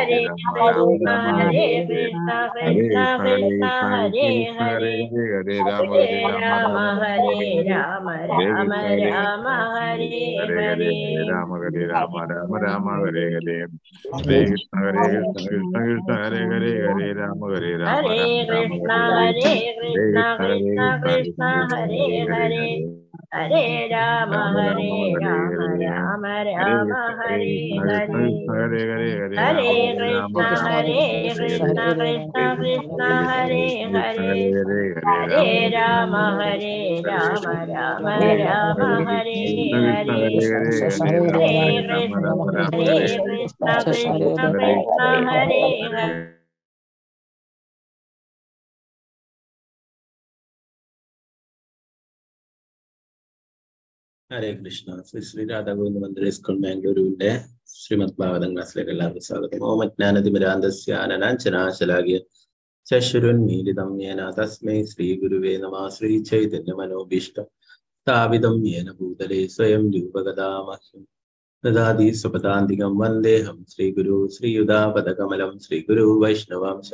Hare Rama Krishna, Rama Hare Hare Hare. Krishna, Hare Krishna Krishna, Hare Krishna, Krishna, Hare Krishna Hare. Krishna, Hare Rama, Hare Hare Rama, Rama, Rama Rama, Hare Hare Hare. Rama, Hare Rama Krishna, Hare Rama, Krishna, Hare Hare Hare, Hare Hare. Rama, Hare Rama, Rama Rama, Hare Hare. Hare Krishna, Hare Krishna, Krishna Krishna, Hare Hare, Hare Rama, Hare Rama, Hare Rama Rama, Krishna, Hare Hare. Hare Hare Krishna, Krishna, Hare Krishna Krishna, Krishna, Krishna Krishna, Hare Hare Hare, Hare. Hare Hare Rama, Rama Hare Rama, Hare Rama, Hare. Rama Hare Rama, Krishna, Hare Hare Krishna, Krishna Hare. Krishna, Hare Hare, Hare Hare Rama, Hare Rama, Krishna, Rama Hare Rama, Hare Hare. Krishna, Krishna Hare Krishna, Krishna, Hare Hare Krishna, Hare. Hare Hare, Hare Hare Rama, Hare Rama, Rama, Hare Hare Rama, Hare. Rama Hare Krishna, Rama, Hare Hare Krishna, Krishna Krishna, Hare. Hare Hare, Hare Rama, Hare Hare Rama, Krishna, Rama Rama, Hare Hare Hare. Krishna, Hare Krishna Krishna, Hare Krishna, Hare Hare. Hare. ഹരേ കൃഷ്ണ. ശ്രീ രാധാഗോവിന്ദ മന്ദിര school ബാംഗ്ലൂരുവിന്റെ Shrimad Bhagavatam ക്ലാസ്സിലേക്ക് എല്ലാവർക്കും സ്വാഗതം. ഓമജ്ഞാനതിമിരാന്തസ്യാനനാഞ്ചനാശലാകിയ ചക്ഷുരുന്മീലിതം യേന തസ്മൈ ശ്രീ ഗുരുവേ നമഃ. ശ്രീ ചൈതന്യ മനോഭീഷ്ടം സ്ഥാപിതം യേന ഭൂതലേ സ്വയം രൂപഗദാമഹ്യം ദദാതി സ്വപദാന്തികം വന്ദേഹം ശ്രീഗുരു ശ്രീയുതാപദകമലം ശ്രീഗുരു വൈഷ്ണവാംശ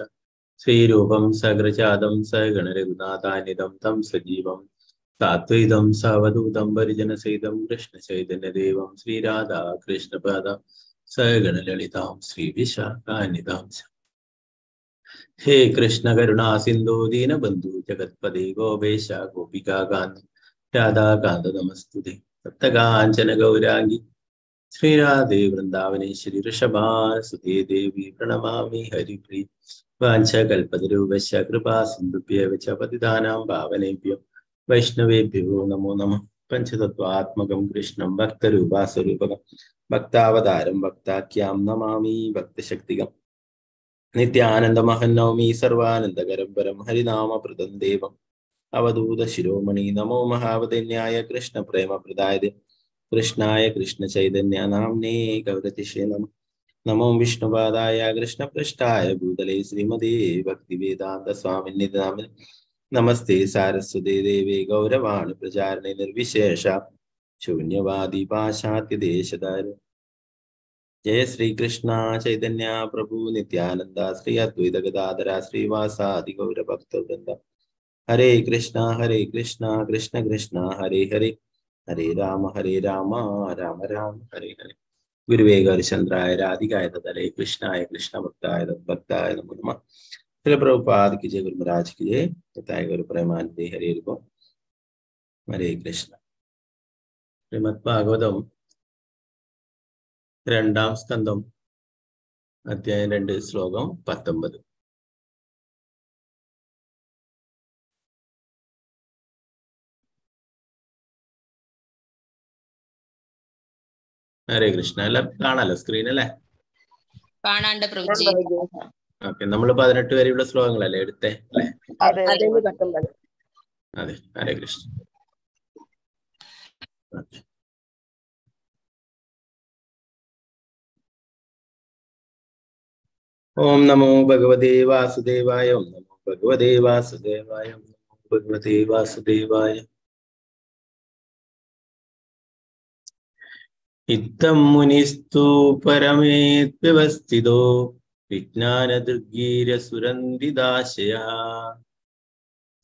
ശ്രീരൂപം സഗ്രജാതം സഗണരഘുനാഥാനിതം തം സജീവം സാത്വൈതം സാവധൂതം പരിജനസഹിതം കൃഷ്ണചൈതന്യദേവം ശ്രീരാധാ കൃഷ്ണപാദ സഗണലളിതാം ശ്രീവിശാഖാനിതാം. ഹേ കൃഷ്ണ കരുണാ സിന്ധു ദീനബന്ധു ജഗത്പദേ ഗോപേശ ഗോപികാകാന്ത രാധാകാന്ത നമസ്തുതേ. സപ്തകാഞ്ചന ഗൗരാംഗി ശ്രീരാധേ വൃന്ദാവനേശ്വരി ഋഷഭാസുതേ ദേവി പ്രണമാമി ഹരിപ്രീ. വാഞ്ചകൽപതരൂപശ്ച കൃപാ സിന്ധുഭ്യവ ച പതിതാനാം പാവനേഭ്യോ വൈഷ്ണവേഭ്യോ നമോ നമഃ. പഞ്ചതത്വാത്മകം കൃഷ്ണം ഭക്തരൂപാസ്വരൂപകം ഭക്താവതാരം ഭക്താഖ്യാം നമാമി ഭക്തശക്തികം. നിത്യാനന്ദമഹം നൗമി സർവാനന്ദകരം പരം ഹരിനാമപ്രദം ദേവം അവധൂത ശിരോമണി. നമോ മഹാവതന്യായ കൃഷ്ണ പ്രേമപ്രദായ കൃഷ്ണായ കൃഷ്ണ ചൈതന്യ നാംനേ ഗൗരതിഷേ നമഃ. നമോ വിഷ്ണുപാദായ കൃഷ്ണപൃഷ്ഠായ ഭൂതലേ ശ്രീമതേ ഭക്തിവേദാന്ത സ്വാമിനിധി നാമിനെ നമസ്തേ സാരസ്വതേ ദേവേ ഗൗരവാണി പ്രചാരണേ നിർവിശേഷ ശൂന്യവാദി പാശ്ചാത്യ ദേശധാര. ജയ ശ്രീകൃഷ്ണ ചൈതന്യ പ്രഭു നിത്യാനന്ദ ശ്രീ അദ്വൈത ഗദാധര ശ്രീവാസാദി ഗൗരഭക്തവൃന്ദ. ഹരേ കൃഷ്ണ കൃഷ്ണ കൃഷ്ണ ഹരേ ഹരേ, ഹരേ രാമ രാമ രാമ ഹരേ ഹരേ. ഗുരുവേ ഗൗരചന്ദ്രായ രാധികായ തതലേ കൃഷ്ണായ കൃഷ്ണഭക്തായ തദ്ഭക്തായ നമോ നമഃ. श्रील प्रभुपाद की जय, गुरु महाराज की जय. बताए गुरु प्रेमानंदे हरे को. हरे कृष्ण. ശ്രീമദ് ഭാഗവതം രണ്ടാം സ്കന്ധം അധ്യായം 2 ശ്ലോകം 19. ഹരേ കൃഷ്ണ. എല്ലാം കാണാലോ സ്ക്രീൻ അല്ലേ? കാണാണ്ട് പ്രഭുജി. ഓക്കെ, നമ്മൾ 18 വരെയുള്ള ശ്ലോകങ്ങളല്ലേ എടുത്തേ അല്ലേ? അതെ. അതെ. ഹരേ കൃഷ്ണ. ഓം നമോ ഭഗവതേ വാസുദേവായ. ഓം നമോ ഭഗവതേ വാസുദേവായ. ഓം നമോ ഭഗവതേ വാസുദേവായ. ഇത്തം മുനിസ്തു പരമേത് വ്യവസ്ഥിതോ വിജ്ഞാനദൃഗ്ഗീരസുരന്ദിദാശയ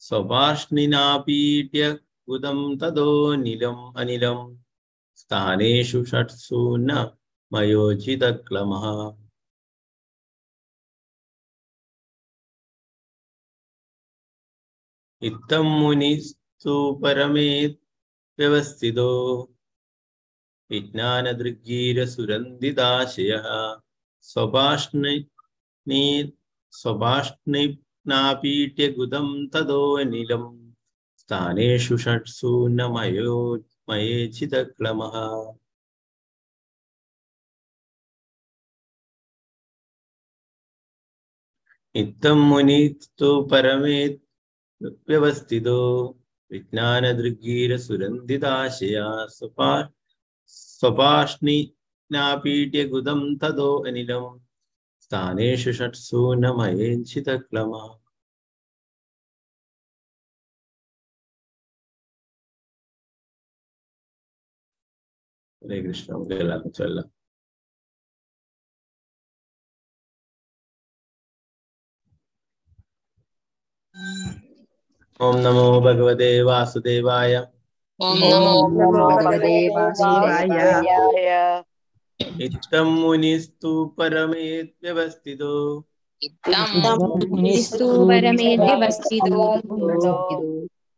സ്വപാർഷ്ണിനാപീഡ്യ ഉദം തദോ അനിലം സ്ഥാനേഷു ഷട്സു ന മയോജിതക്ലമഃ. ഇത്തം മുനിസ്തു പരമേത് വ്യവസ്ഥിതോ വിജ്ഞാനദൃഗ്ഗീരസുരന്ദിദാശയഃ സ്വപാഷ്ണിനാപീഡ്യ ഗുദം തദോ അനിലം സ്ഥാനേഷു ഷട്സു ന മയേജിതക്ലമഃ. ഇത്തം മുനിസ്തു പരമേത് വ്യവസ്ഥിതോ വിജ്ഞാനദൃഗ്ഗീരസുരന്ദിദാശയ സ്വപാഷ്ണിനാപീഡ്യ ഗുദം തദോ അനിലം സ്ഥാനേഷു ഷട്സു ന മയേജിതക്ലമഃ. ഹരേ കൃഷ്ണ. നമുക്ക് എല്ലാവർക്കും ചൊല്ലാം. ഓം നമോ ഭഗവതേ വാസുദേവായ. ഓം നമോ ഭഗവതേ വാസുദേവായ. ഇത്തം മുനിസ്തു പരമേത് വ്യവസ്ഥിതോ ഇത്തം മുനിസ്തു പരമേത് വ്യവസ്ഥിതോ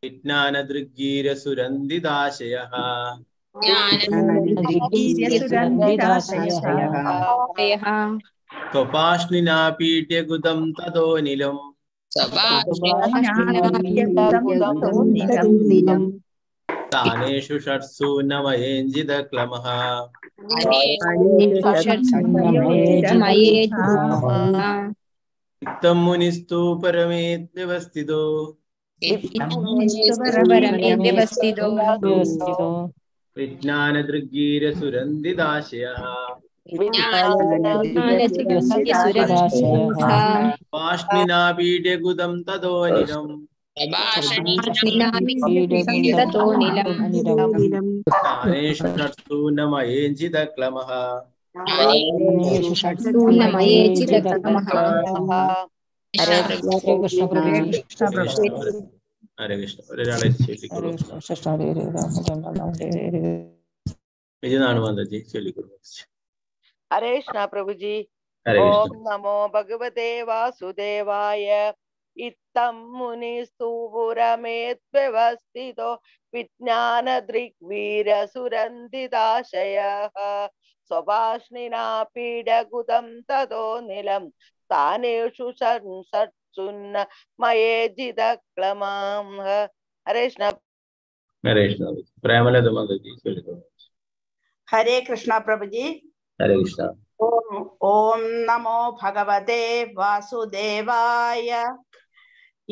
വിജ്ഞാനദൃഗ്ഗീരസുരന്ദിതാശയഃ സ്വപാഷ്ണിനാ പീഠ്യഗുദം തതോനിലം സ്ഥാനേഷു ഷട്സു നമയേഞ്ജിതക്ലമഃ ഇത്തം മുനിസ്തു പരമേത് വ്യവസ്ഥിതോ വിജ്ഞാനദൃഗ്ഗീരസുരന്ദിതാശയഃ പാഷ്ണിനാ പീഠ്യഗുദം തതോനിലം സ്ഥാനേഷു ഷട്സു നമയേഞ്ജിതക്ലമഃ ഹരേ കൃഷ്ണ. ഒരാളെ ചൊല്ലിക്കൊള്ളു. വിജയനാണ് മാതാജി ചൊല്ലിക്കൊള്ളു. ഹരേ കൃഷ്ണ പ്രഭുജി. ഹരേ ഓം കൃഷ്ണ. നമോ ഭഗവതേ വാസുദേവായ. ഇത്തം മുനിസ്തു പുരമേത്യവസ്ഥിതോ വിജ്ഞാനദൃഗ്വീരസുരന്ദിതാശയഃ സ്വഭാഷ്ണിനാ പീഡകുദം തതോ നിലം സ്ഥാനേഷു ഷട്സുന്ന മയേജിതക്ലമാം. ഹരേ കൃഷ്ണ. ഹരേ കൃഷ്ണ. പ്രേമലത മാതാജി ചൊല്ലിക്കൊള്ളു. ഹരേ കൃഷ്ണ പ്രഭുജി. ഹരേ കൃഷ്ണ. ഓം നമോ ഭഗവതേ വാസുദേവായ.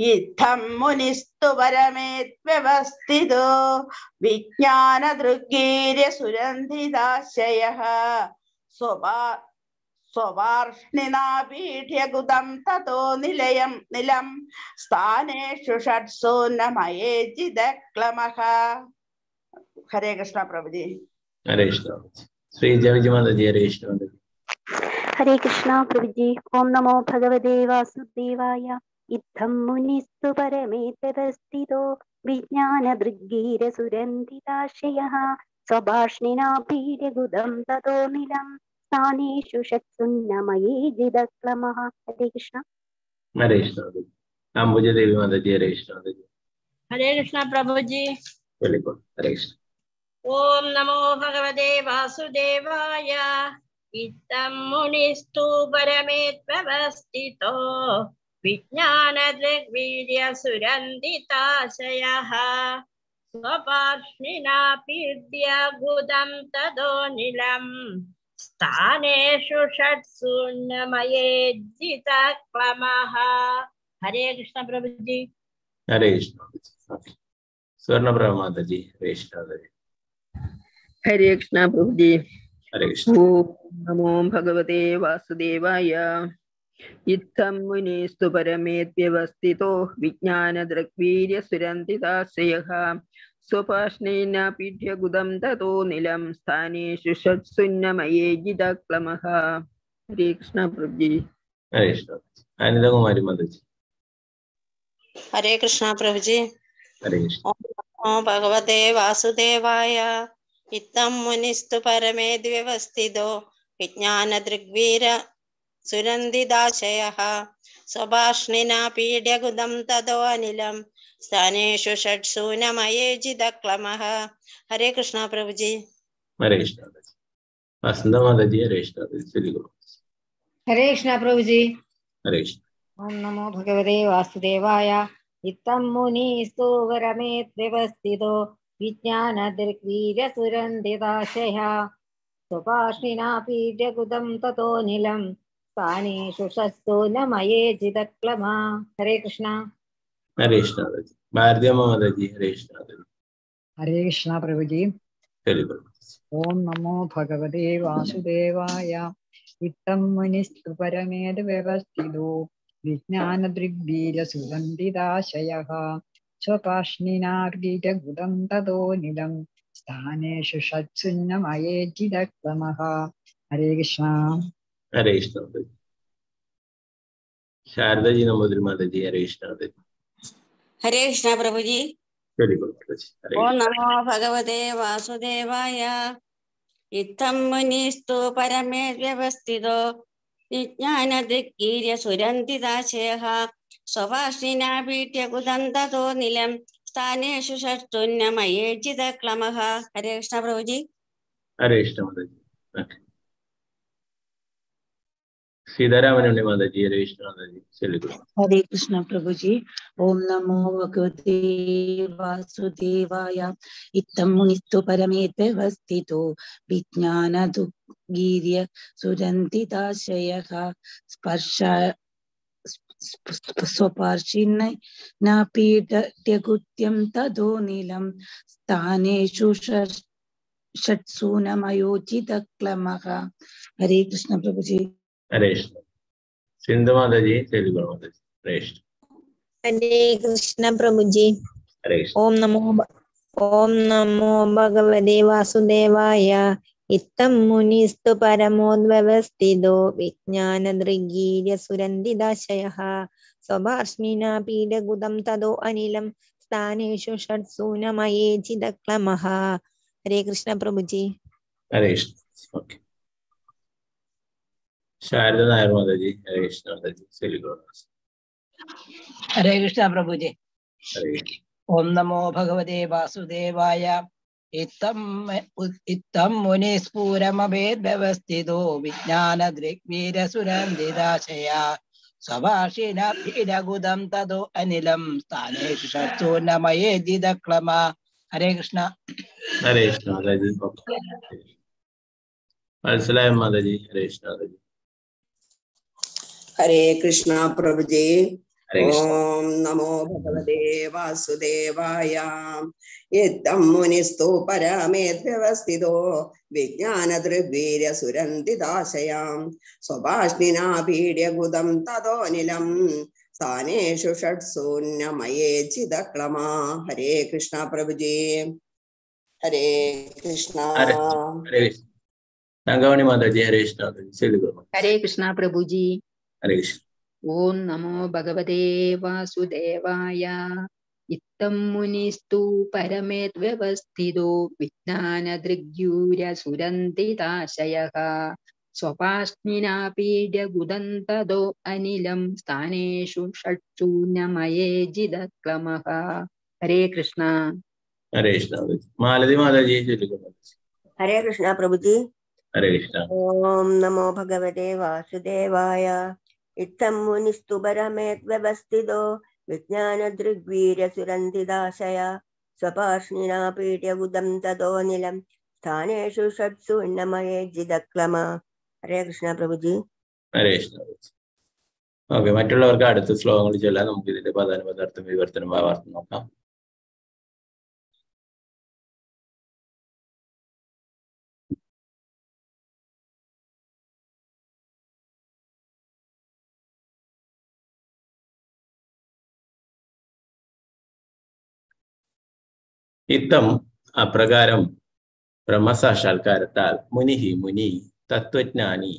ഇത്തം മുനിസ്തു പരമേത്യവസ്ഥിതോ വിജ്ഞാനദൃഗ്ഗീര്യസുരന്ധിതാശയഃ സ്വപാർഷ്ണിനാ പീഠ്യഗുദം തതോ നിലം സ്ഥാനേഷു ഷട്സു നമയേജിതക്ലമഃ. ഹരേ കൃഷ്ണ പ്രഭുജി. ഹരേ കൃഷ്ണ. ശ്രീ ജയ മാതാജി. ഹരേ കൃഷ്ണ മാതാജി. ഹരേ കൃഷ്ണ പ്രഭുജി. ഓം നമോ ഭഗവതേ വാസുദേവായ. ഇത്തം മുനിസ്തു പരമേത്യവസ്ഥിതോ വിജ്ഞാനദൃഗ്ഗീരസുരന്ദിതാശയഃ സ്വഭാഷ്ണിനാ പീഡ്യഗുദം തതോ നിലം സ്ഥാനേഷു ഷട്സുന്നമയേജിതക്ലമഃ. ഹരേ കൃഷ്ണ. ഹരേ കൃഷ്ണ. അംബുജദേവി മാതാജി. ഹരേ കൃഷ്ണ മാതാജി. ഹരേ കൃഷ്ണ പ്രഭുജി. ചൊല്ലിക്കൊള്ളു. ഹരേ കൃഷ്ണ. ഓം നമോ ഭഗവതേ വാസുദേവായ. ഇത്തം മുനിസ്തു പരമേത്യവസ്ഥിതോ വിജ്ഞാനദൃഗ്വീര്യസുരന്ദിതാശയഃ സ്വപാർഷ്ണിനാ പീഡ്യഗുദം തതോ നിലം സ്ഥാനേഷു ഷട്സു നമയേജിതക്ലമഃ. ഹരേ കൃഷ്ണ പ്രഭുജി. ഹരേ കൃഷ്ണ. സ്വർണപ്രഭ മാതാജി. ഹരേ കൃഷ്ണ മാതാജി. ഹരേ കൃഷ്ണ പ്രഭുജി. ഹരേ കൃഷ്ണ. ഓം നമോ ഭഗവതേ വാസുദേവായ. ഇത്തം മുനിസ്തു പരമേത്യവസ്ഥിതോ വിജ്ഞാനദൃഗ്വീര്യസുരന്ദിതാശയഃ സ്വപാഷ്ണേന പീഠ്യഗുദം തതോ നിലം സ്ഥാനേഷു ഷട്സുന്നമയേജിതക്ലമഃ. ഹരേ കൃഷ്ണ പ്രഭുജി. ഹരേ കൃഷ്ണ. അനിതകുമാരി മാതാജി. ഹരേ കൃഷ്ണ പ്രഭുജി. ഹരേ കൃഷ്ണ. ഓം ഭഗവതേ വാസുദേവായ. ഇത്തം മുനിസ്തു പരമേത് വ്യവസ്ഥിതോ വിജ്ഞാനദൃഗ്വീര സുരന്ദിതാശയഃ സ്വഭാഷ്ണിനാ പീഡ്യഗുദം തതോ അനിലം സ്ഥാനേഷു ഷട്സു നമയേജിതക്ലമഃ. ഹരേ കൃഷ്ണ പ്രഭുജി. ഹരേ കൃഷ്ണ. വസന്ത മാതാജി. ഹരേ കൃഷ്ണ മാതാജി. ചൊല്ലിക്കൊള്ളു. ഹരേ കൃഷ്ണ പ്രഭുജി. ഹരേ കൃഷ്ണ. ഓം നമോ ഭഗവതേ വാസുദേവായ. ഇത്തം മുനിസ്തു പരമേത്യവസ്ഥിതോ വിജ്ഞാനദൃഗ്വീര്യസുരന്ദിതാശയഃ സ്വപാഷ്ണിനാ പീഡ്യഗുദം തതോ നിലം സ്ഥാനേഷു ഷട്സു നമയേജിതക്ലമഃ. ഹരേ കൃഷ്ണ. ഹരേ കൃഷ്ണ മാതാജി. ഭാരതിയമ്മ മാതാജി. ഹരേ കൃഷ്ണ മാതാജി. ഹരേ കൃഷ്ണ പ്രഭുജി. ചൊല്ലിക്കൊള്ളു. ഓം നമോ ഭഗവതേ വാസുദേവായ. ഇത്തം മുനിസ്തു പരമേത് വ്യവസ്ഥിതോ വിജ്ഞാനദൃഗ്വീര്യസുഗന്ധിതാശയഃ സ്വപാഷ്ണിനാർഗീരഗുദം തതോ നിലം സ്ഥാനേഷു ഷട്സുന്നമയേജിതക്ലമഃ. ഹരേ കൃഷ്ണ. ഹരേ കൃഷ്ണ മാതാജി. ശാരദജി നമ്പൂതിരി മാതാജി. ഹരേ കൃഷ്ണ മാതാജി. ഹരേ കൃഷ്ണ പ്രഭുജി. ചൊല്ലിക്കോളൂ മാതാജി. ഹരേ ഓം നമോ ഭഗവതേ വാസുദേവായ. ഇത്തം മുനിസ്തു പരമേ വ്യവസ്ഥിതോ വിജ്ഞാനദൃഗ്ഗീര്യ സുരന്തിതാശയഃ സ്വഭാഷിനാ പീഠ്യ കുദന്തതോ നിലം സ്ഥാനേഷു ഷട്ടുന്നമയേജിതക്ലമഃ. ഹരേ കൃഷ്ണ പ്രഭുജി. ഹരേ കൃഷ്ണ മാതാജി. സീതാരാമനുണ്ണി മാതാജി. ഹരേ കൃഷ്ണ മാതാജി. ചൊല്ലിക്കോളൂ. ഹരേ കൃഷ്ണ പ്രഭുജി. ഓം നമോ ഭഗവതേ വാസുദേവായ. ഇത്തം മുനിസ്തു പരമേത്യവസ്ഥിതോ വിജ്ഞാനദുർഗീര്യ സുരന്തിതാശയഃ സ്വപാർഷിണപീഠ്യകുത്യം തദോ നിലം സ്ഥാനേഷു ഷട്സൂനമയോജിതക്ലമഃ. ഹരേ കൃഷ്ണ പ്രഭുജി. ഹരേ കൃഷ്ണ. സിന്ധു മാതാജി. ചൊല്ലിക്കോളൂ മാതാജി. ഹരേ കൃഷ്ണ. ഹരേ കൃഷ്ണ പ്രഭുജി. ഹരേ കൃഷ്ണ. ഓം നമോ ഭഗവതേ വാസുദേവായ. ഇത്തം മുനിസ്തു പരമോദ്വ്യവസ്ഥിതോ വിജ്ഞാനദൃഗ്ഗീര്യ സുരന്തിതാശയഃ സ്വഭാഷ്ണിനാ പീഡഗുദം തദോ അനിലം സ്ഥാനേഷു ഷട്സൂനമയേജിതക്ലമഃ. ഹരേ കൃഷ്ണ പ്രഭുജി. ഹരേ കൃഷ്ണ. ഓക്കെ. ശാരദ നായർ മാതാജി. ഹരേ കൃഷ്ണ മാതാജി. ചൊല്ലിക്കോളൂ. ഹരേ കൃഷ്ണ പ്രഭുജി. ഹരേ കൃഷ്ണ. ഓം നമോ ഭഗവതേ വാസുദേവായ. ഇത്തം മുനിസ്ഫുരമഭേദ്വ്യവസ്ഥിതോ വിജ്ഞാനദൃഗ്വീരസുരന്ദിതാശയ സ്വഭാഷിന പീഡഗുദം തദോ അനിലം സ്ഥാനേഷു ഷട്സൂനമയേജിതക്ലമ. ഹരേ കൃഷ്ണ. ഹരേ കൃഷ്ണ മാതാജി. വത്സലായ മാതാജി. ഹരേ കൃഷ്ണ മാതാജി. ഹരേ കൃഷ്ണ പ്രഭുജി. ഹരേ കൃഷ്ണ. ഓം നമോ ഭഗവതേ വാസുദേവായ. ഇത്തം മുനിസ്തു പരമേദ്വ്യവസ്ഥിതോ വിജ്ഞാനദൃഗ്വീര്യ സുരന്തിതാശയാം സ്വഭാഷ്ണിനാ പീഡ്യഗുദം തദോനിലം സ്ഥാനേഷു ഷട്സൂന്യമയേജിതക്ലമാ. ഹരേ കൃഷ്ണ പ്രഭുജി. ഹരേ കൃഷ്ണ. ഹരേ കൃഷ്ണ. തങ്കമണി മാതാജി. ഹരേ കൃഷ്ണ മാതാജി. ചൊല്ലിക്കോളൂ. ഹരേ കൃഷ്ണ പ്രഭുജി. ഹരേ കൃഷ്ണ. ഓം നമോ ഭഗവതേ വാസുദേവായ. ഇത്തം മുനിസ്തു പരമേദ്വ്യവസ്ഥിതോ വിജ്ഞാനദൃഗ്യൂര്യ സുരന്തിതാശയഃ സ്വപാഷ്ണിനാ പീഡ്യഗുദം തദോ അനിലം സ്ഥാനേഷു ഷട്സൂന്യമയേജിതക്ലമഃ. ഹരേ കൃഷ്ണ. ഹരേ കൃഷ്ണ മാതാജി. മാലതി മാതാജി. ചൊല്ലിക്കോളൂ. ഹരേ കൃഷ്ണ പ്രഭുജി. ഹരേ കൃഷ്ണ. ഓം നമോ ഭഗവതേ വാസുദേവായ. ഇത്തം മുനിസ്തു പരമേദ്വ്യവസ്ഥിതോ വിജ്ഞാനദൃഗ്വീര്യ സുരന്തിതാശയ സ്വപാഷ്ണിനാ പീഡ്യഗുദം തദോ നിലം സ്ഥാനേഷു ഷട്സൂന്യമയേജിതക്ലമ. ഹരേ കൃഷ്ണ പ്രഭുജി. ഹരേ കൃഷ്ണ. ഓക്കെ. മറ്റുള്ളവർക്ക് അടുത്ത ശ്ലോകങ്ങൾ ചൊല്ലാൻ നമുക്ക് ഇതിന്റെ പദാനുപദാർത്ഥം വിവർത്തനം ഭാവാർത്ഥം നോക്കാം. ഇത്തം അപ്രകാരം ബ്രഹ്മസാക്ഷാത്കാരത്താൽ മുനി തത്വജ്ഞാനി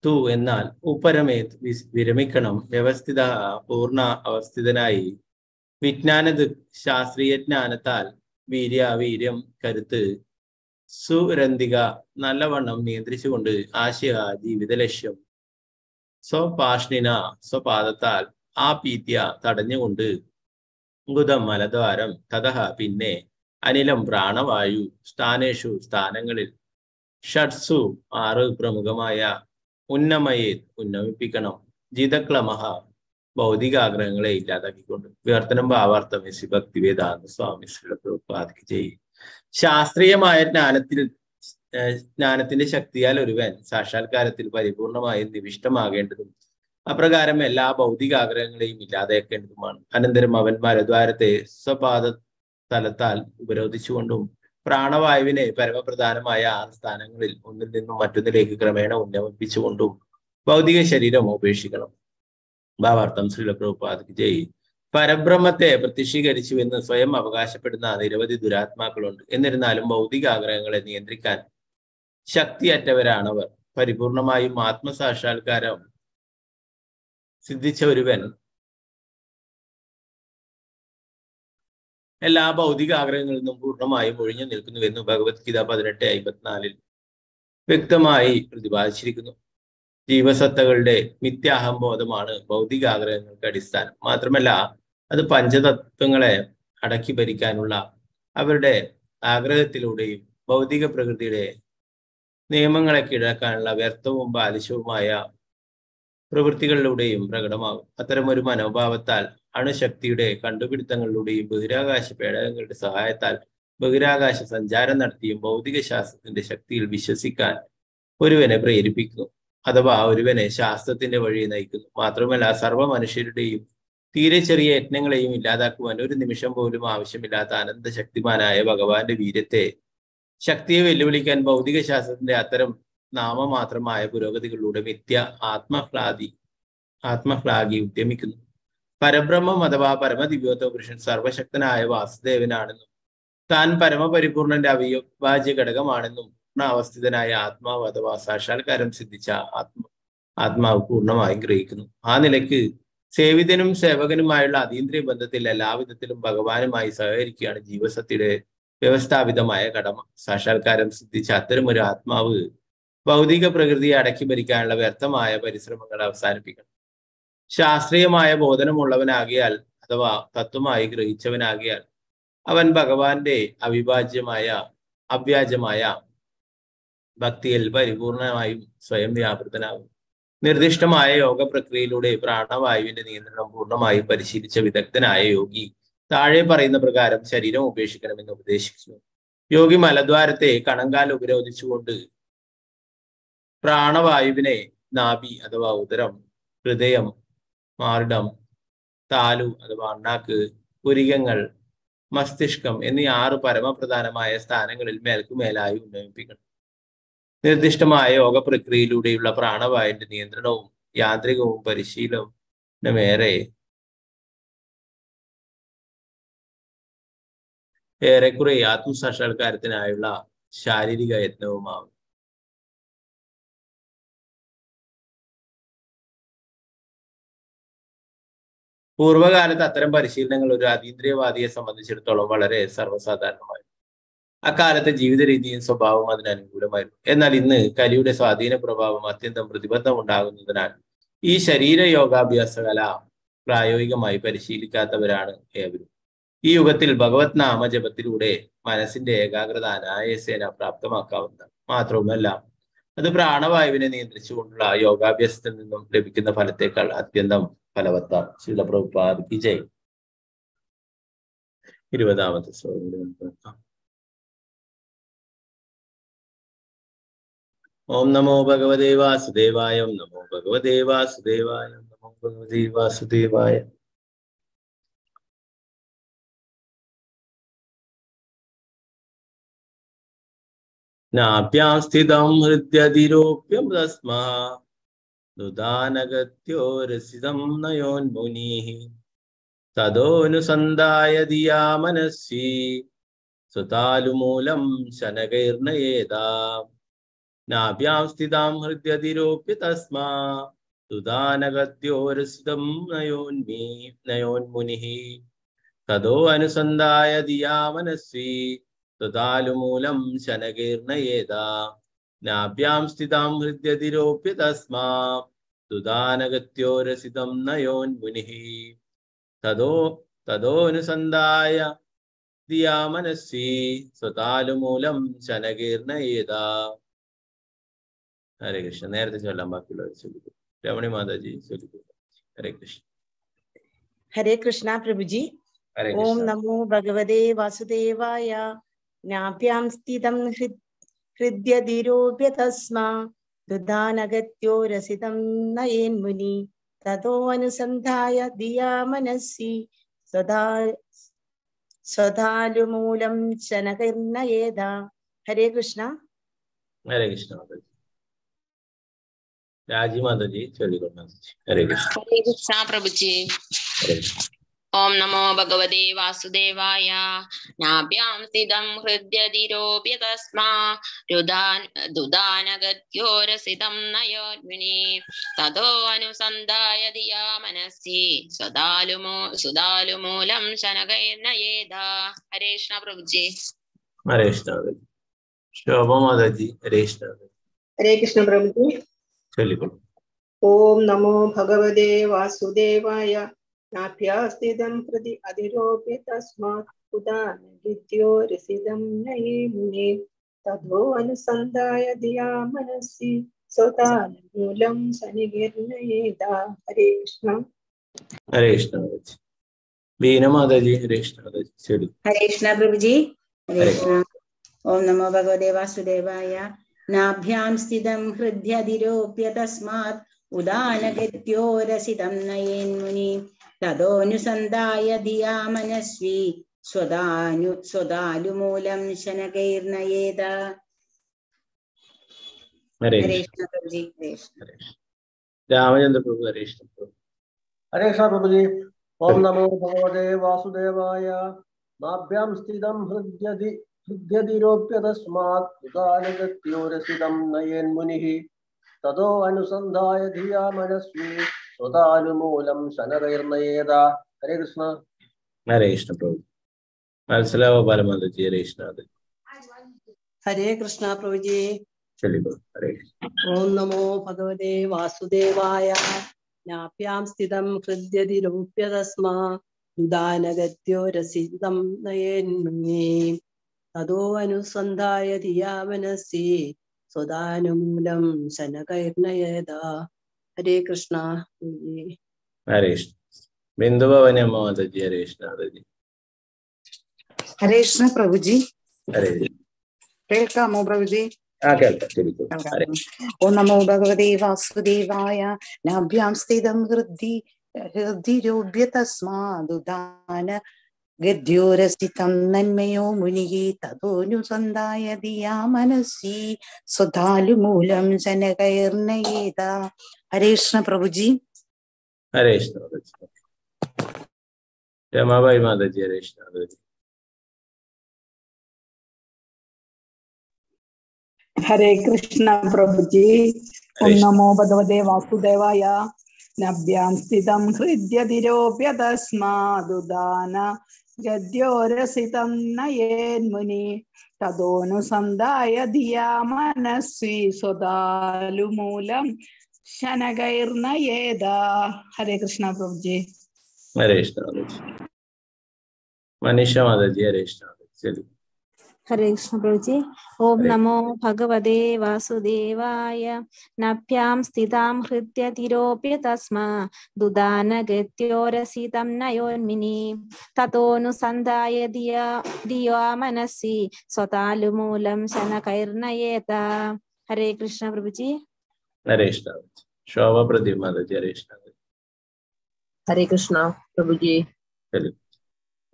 തു എന്നാൽ ഉപരമേത് വിരമിക്കണം വ്യവസ്ഥിത പൂർണ്ണ അവസ്ഥിതനായി വിജ്ഞാനത് ശാസ്ത്രീയ ജ്ഞാനത്താൽ വീര്യം കരുത്ത് സുരന്തിക നല്ലവണ്ണം നിയന്ത്രിച്ചുകൊണ്ട് ആശയ ജീവിത ലക്ഷ്യം സ്വപാഷ്ണിന സ്വപാദത്താൽ ആ പീത്യ തടഞ്ഞുകൊണ്ട് ഗുദം മലദ്വാരം തതഹ പിന്നെ അനിലം പ്രാണവായു സ്ഥാനേഷു സ്ഥാനങ്ങളിൽ ഷട്സു 6 പ്രമുഖമായ ഉന്നമയെ ഉന്നമിപ്പിക്കണം ജിതക്ലമഹ ഭൗതികാഗ്രഹങ്ങളെ ഇല്ലാതാക്കിക്കൊണ്ട്. വിവർത്തനം ഭാവാർത്ഥം ശ്രീ ഭക്തിവേദാന്ത സ്വാമി ശ്രീ പ്രഭുപാദിക്ക് ചെയ്യും. ശാസ്ത്രീയമായ ജ്ഞാനത്തിന്റെ ശക്തിയാൽ ഒരുവൻ സാക്ഷാത്കാരത്തിൽ പരിപൂർണമായും നിവിഷ്ടമാകേണ്ടതും അപ്രകാരം എല്ലാ ഭൗതികാഗ്രഹങ്ങളെയും ഇല്ലാതാക്കേണ്ടതുമാണ്. അനന്തരം അവൻ മലദ്വാരത്തെ സ്വപാദ തലത്താൽ ഉപരോധിച്ചുകൊണ്ടും പ്രാണവായുവിനെ പരമപ്രധാനമായ 6 സ്ഥാനങ്ങളിൽ ഒന്നിൽ നിന്നും മറ്റൊന്നിലേക്ക് ക്രമേണ ഉന്നമിപ്പിച്ചുകൊണ്ടും ഭൗതിക ശരീരം ഉപേക്ഷിക്കണം. ഭാവാർത്ഥം ശ്രീല പ്രഭുപാദിക്ക് ജയ്. പരബ്രഹ്മത്തെ പ്രത്യക്ഷീകരിച്ചു എന്ന് സ്വയം അവകാശപ്പെടുന്ന നിരവധി ദുരാത്മാക്കളുണ്ട്. എന്നിരുന്നാലും ഭൗതികാഗ്രഹങ്ങളെ നിയന്ത്രിക്കാൻ ശക്തിയറ്റവരാണവർ. പരിപൂർണമായും ആത്മസാക്ഷാത്കാരം സിദ്ധിച്ച ഒരുവൻ എല്ലാ ഭൗതിക ആഗ്രഹങ്ങളിൽ നിന്നും പൂർണ്ണമായും ഒഴിഞ്ഞു നിൽക്കുന്നുവെന്ന് ഭഗവത്ഗീത 18:54 വ്യക്തമായി പ്രതിപാദിച്ചിരിക്കുന്നു. ജീവസത്തകളുടെ മിഥ്യാഹംബോധമാണ് ഭൗതിക ആഗ്രഹങ്ങൾക്ക് അടിസ്ഥാനം. മാത്രമല്ല അത് പഞ്ചതത്വങ്ങളെ അടക്കി ഭരിക്കാനുള്ള അവരുടെ ആഗ്രഹത്തിലൂടെയും ഭൗതിക പ്രകൃതിയുടെ നിയമങ്ങളെ കീഴടക്കാനുള്ള വ്യർത്ഥവും ബാലിശവുമായ പ്രവൃത്തികളിലൂടെയും പ്രകടമാകും. അത്തരമൊരു മനോഭാവത്താൽ അണുശക്തിയുടെ കണ്ടുപിടുത്തങ്ങളിലൂടെയും ബഹിരാകാശ പേടകങ്ങളുടെ സഹായത്താൽ ബഹിരാകാശ സഞ്ചാരം നടത്തിയും ഭൗതിക ശാസ്ത്രത്തിന്റെ ശക്തിയിൽ വിശ്വസിക്കാൻ ഒരുവനെ പ്രേരിപ്പിക്കുന്നു, അഥവാ ഒരുവനെ ശാസ്ത്രത്തിന്റെ വഴി നയിക്കുന്നു. മാത്രമല്ല സർവ്വ മനുഷ്യരുടെയും തീരെ ചെറിയ യത്നങ്ങളെയും ഇല്ലാതാക്കുവാൻ ഒരു നിമിഷം പോലും ആവശ്യമില്ലാത്ത അനന്തശക്തിമാനായ ഭഗവാന്റെ വീര്യത്തെ ശക്തിയെ വെല്ലുവിളിക്കാൻ ഭൗതിക ശാസ്ത്രത്തിന്റെ അത്തരം നാമമാത്രമായ പുരോഗതികളിലൂടെ മിഥ്യ ആത്മഹ്ലാദി ഉദ്യമിക്കുന്നു. പരബ്രഹ്മം അഥവാ പരമദിവ്യോത്തമ പുരുഷൻ സർവശക്തനായ വാസുദേവനാണെന്നും താൻ പരമപരിപൂർണന്റെ അവിഭാജ്യ ഘടകമാണെന്നും പൂർണ്ണാവസ്ഥിതനായ ആത്മാവ് അഥവാ സാക്ഷാത്കാരം സിദ്ധിച്ച ആത്മാവ് പൂർണ്ണമായും ഗ്രഹിക്കുന്നു. ആ നിലയ്ക്ക് സേവിതനും സേവകനുമായുള്ള അതീന്ദ്രിയ ബന്ധത്തിൽ എല്ലാവിധത്തിലും ഭഗവാനുമായി സഹകരിക്കുകയാണ് ജീവസത്തിയുടെ വ്യവസ്ഥാപിതമായ കടമ. സാക്ഷാത്കാരം സിദ്ധിച്ച അത്തരമൊരു ആത്മാവ് ഭൗതിക പ്രകൃതിയെ അടക്കി ഭരിക്കാനുള്ള വ്യർത്ഥമായ പരിശ്രമങ്ങൾ അവസാനിപ്പിക്കണം. ശാസ്ത്രീയമായ ബോധനമുള്ളവനാകിയാൽ അഥവാ തത്വമായി ഗ്രഹിച്ചവനാകിയാൽ അവൻ ഭഗവാന്റെ അവ്യാജമായ ഭക്തിയിൽ പരിപൂർണമായും സ്വയം വ്യാപൃതനാകും. നിർദ്ദിഷ്ടമായ യോഗ പ്രക്രിയയിലൂടെ പ്രാണവായുവിന്റെ നിയന്ത്രണം പൂർണ്ണമായും പരിശീലിച്ച വിദഗ്ധനായ യോഗി താഴെ പറയുന്ന പ്രകാരം ശരീരം ഉപേക്ഷിക്കണമെന്ന് ഉപദേശിക്കുന്നു. യോഗി മലദ്വാരത്തെ കണങ്കാൽ ഉപരോധിച്ചുകൊണ്ട് പ്രാണവായുവിനെ നാഭി അഥവാ ഉദരം, ഹൃദയം, മാറിടം, താലു അഥവാ അണ്ണാക്ക്, പുരികങ്ങൾ, മസ്തിഷ്കം എന്നീ 6 പരമപ്രധാനമായ സ്ഥാനങ്ങളിൽ മേൽക്കുമേലായി ഉന്നയിപ്പിക്കണം. നിർദ്ദിഷ്ടമായ യോഗ പ്രക്രിയയിലൂടെയുള്ള പ്രാണവായുവിന്റെ നിയന്ത്രണവും യാന്ത്രികവും ഏറെക്കുറെ ആത്മസാക്ഷാത്കാരത്തിനായുള്ള ശാരീരിക യത്നവുമാവും. പൂർവ്വകാലത്ത് അത്തരം പരിശീലനങ്ങൾ ഒരു അതീന്ദ്രിയവാദിയെ സംബന്ധിച്ചിടത്തോളം വളരെ സർവ്വസാധാരണമായിരുന്നു. അക്കാലത്തെ ജീവിത രീതിയും സ്വഭാവവും അതിന് അനുകൂലമായിരുന്നു. എന്നാൽ ഇന്ന് കലിയുടെ സ്വാധീന പ്രഭാവം അത്യന്തം പ്രതിബദ്ധമുണ്ടാകുന്നതിനാൽ ഈ ശരീര യോഗാഭ്യാസ കല പ്രായോഗികമായി പരിശീലിക്കാത്തവരാണ് ഏവരും. ഈ യുഗത്തിൽ ഭഗവത് നാമജപത്തിലൂടെ മനസ്സിന്റെ ഏകാഗ്രത അനായാസേന പ്രാപ്തമാക്കാവുന്നതാണ്. മാത്രവുമല്ല അത് പ്രാണവായുവിനെ നിയന്ത്രിച്ചുകൊണ്ടുള്ള യോഗാഭ്യാസത്തിൽ നിന്നും ലഭിക്കുന്ന ഫലത്തേക്കാൾ അത്യന്തം ഫലവത്താണ്. ശ്രീല പ്രഭുപാദ് കി ജയ്. 20ാമത്തെ ശ്ലോകം. ഓം നമോ ഭഗവതേ വാസുദേവായ. ഓം നമോ ഭഗവതേ വാസുദേവായ. ഓം നമോ ഭഗവതേ വാസുദേവായ. നാഭ്യാം സ്ഥിതം ഹൃദ്യതിരോപ്യം തസ്മാ ദുദാനഗത്യോരസിതം നയോന്മുനിഃ തദോനുസന്ധായ ധിയാ മനസ്വി സ്വതാലുമൂലം ശനകൈർനയേതാ. നാഭ്യാം സ്ഥിതാം ഹൃദ്യതിരോപ്യ തസ്മാ ദുദാനഗത്യോരസിതം നയോന്മുനിഃ തദോ അനുസന്ധായ ധിയാ മനസ്വി സ്വതാലുമൂലം ശനകൈർനയേതാ. നാഭ്യാം സ്ഥിതാം ഹൃദ്യതിരോപ്യ തസ്മാ ദുദാനഗത്യോരസിതം നയോന്മുനിഃ തദോനുസന്ധായ ധിയാ മനസ്വി സ്വതാലുമൂലം ശനകൈർനയേതാ. ഹരേ കൃഷ്ണ. നേരത്തെ ചൊല്ലാൻ ബാക്കിയുള്ളവർ ചൊല്ലിക്കൂ. രമണി മാതാജി ചൊല്ലിക്കൂ. ഹരേ കൃഷ്ണ. ഹരേ കൃഷ്ണ പ്രഭുജി. ഓം നമോ ഭഗവതേ വാസുദേവായ. നാഭ്യാം സ്ഥിതം ഹൃദ്യതിരോപ്യ തസ്മാ ദുദാനഗത്യോ രസിതം നയേന്മുനി തതോ അനുസന്ധായ ധിയാ മനസ്സി സ്വധാലുമൂലം ശനകൈർനയേതാ. ഹരേ കൃഷ്ണ. ഹരേ കൃഷ്ണ മാതാജി. രാജി മാതാജി ചൊല്ലിക്കൊണ്ടു. ഹരേ കൃഷ്ണ. ഹരേ കൃഷ്ണ പ്രഭുജി. ഓം നമോ ഭഗവതേ വാസുദേവായ. നാഭ്യാം സ്ഥിതം ഹൃദ്യതിരോപ്യ തസ്മാ ദുദാനഗത്യോരസിതം നയോർമിനി തതോ അനുസന്ധായ ധിയാ മനസ്സി സുദാലുമൂലം ശനകൈർനയേത. ഹരേ കൃഷ്ണ പ്രഭുജി. ഹരേ കൃഷ്ണ. ശോഭ മാതാജി ഹരേ കൃഷ്ണ. ഹരേ കൃഷ്ണ പ്രഭുജി. ചൊല്ലിക്കൊള്ളു. ഓം നമോ ഭഗവതേ വാസുദേവായ. നാഭ്യാസ്ഥിതം ഹൃദി അതിരോപ്യ തസ്മാത് ഉദാനഗിത്യോ രസിതം നയേമുനെ തതോ അനുസന്ധായ ധിയാ മനസ്സി സ്വതാനുമൂലം ശനികീർണയേത. ഹരേ കൃഷ്ണ. ഹരേ കൃഷ്ണ. ബീന മാതാജി ഹരേ കൃഷ്ണ. ശരി. ഹരേ കൃഷ്ണ പ്രഭുജി. ഹരേ കൃഷ്ണ. ഓം നമോ ഭഗവതേ വാസുദേവായ. നാഭ്യാം സ്ഥിതം ഹൃദ്യതിരോപ്യ തസ്മാത് ഉദാനഗത്യോ രസിതം നയേന്മുനി തദോനുസന്ധായ ധിയാ മനസ്വി സ്വദാലുമൂലം ശനകൈർനയേത. ഹരേ കൃഷ്ണ പ്രഭുജി. രാമചന്ദ്ര പ്രഭു ഹരേ കൃഷ്ണ. ഹരേ കൃഷ്ണ പ്രഭുജി. ഓം നമോ ഭഗവതേ വാസുദേവായ. നാഭ്യാം സ്ഥിതം ഹൃദ്യതിരോപ്യ തസ്മാത് ഉദാനഗത്യോ രസിതം നയേന്മുനിഃ തതോ അനുസന്ധായ ധിയാ മനസ്വി സ്വദാനുമൂലം ശനകൈർനയേത. ഹരേ കൃഷ്ണ. ഹരേ കൃഷ്ണ പ്രഭു. മനസ്സിലാവോ പരമാവധി. ഹരേ കൃഷ്ണ. ഹരേ കൃഷ്ണ പ്രഭുജി. ഹരേ കൃഷ്ണ. ഓം നമോ ഭഗവതേ വാസുദേവായ. നാഭ്യാം സ്ഥിതം ഹൃദ്യതിരോപ്യ തസ്മാ ദുദാനഗത്യോ രസിതം നയേന്മുനി തതോ അനുസന്ധായ ധിയാ മനസ്സി സ്വദാനുമൂലം ശനകൈർനയേത. ഹരേ കൃഷ്ണ പ്രഭുജി. ഹരേ കൃഷ്ണ. ബിന്ദു ഭവന മാതാജി ഹരേ കൃഷ്ണ. ഹരേ കൃഷ്ണ പ്രഭുജി. ഹരേ കേൾക്കാമോ പ്രഭുജി? കേൾക്കാം. ഓ നമോ ഭഗവതേ വാസുദേവായ. നാഭ്യാം സ്ഥിതം ഹൃദിരോപ്യ തസ്മാദുദാന ഗദ്യോരസിതം നന്മയോ മുനിഃ തദോനുസന്ധായ ധിയാ മനസ്സി സ്വദാലുമൂലം ശനകൈർനയേത. ഹരേ കൃഷ്ണ പ്രഭുജി. ഹരേ കൃഷ്ണ. രമാബായി മാതാജി ഹരേ കൃഷ്ണ. ഹരേ കൃഷ്ണ പ്രഭുജി. ഓം നമോ ഭഗവതേ വാസുദേവായ. നഭ്യാം സ്ഥിതം ഹൃദ്യതിരോപ്യ തസ്മാദുദാന ഗദ്യോരസിതം നയേന്മുനി തദോനുസന്ധായ ധിയാ മനസ്സി സ്വദാലുമൂലം ശനകൈർനയേത. ഹരേ കൃഷ്ണ പ്രഭുജി. ഹരേ കൃഷ്ണ. മനീഷ മാതാജി ഹരേ കൃഷ്ണ. ഹരേ കൃഷ്ണ പ്രഭുജി. ഓം നമോ ഭഗവതേ വാസുദേവായ. നഭ്യാം സ്ഥിതാം ഹൃദ്യതിരോപ്യ തസ്മാ ദുദാനഗത്യോരസിതം നയോന്മിനി തതോനുസന്ധായ ധിയാ മനസ്സി സ്വദാലുമൂലം ശനകൈർനയേത. ഹരേ കൃഷ്ണ പ്രഭുജി. ഹരേ കൃഷ്ണ. ശോഭ പ്രദീപ് മാതാജി ഹരേ കൃഷ്ണ. ഹരേ കൃഷ്ണ പ്രഭുജി.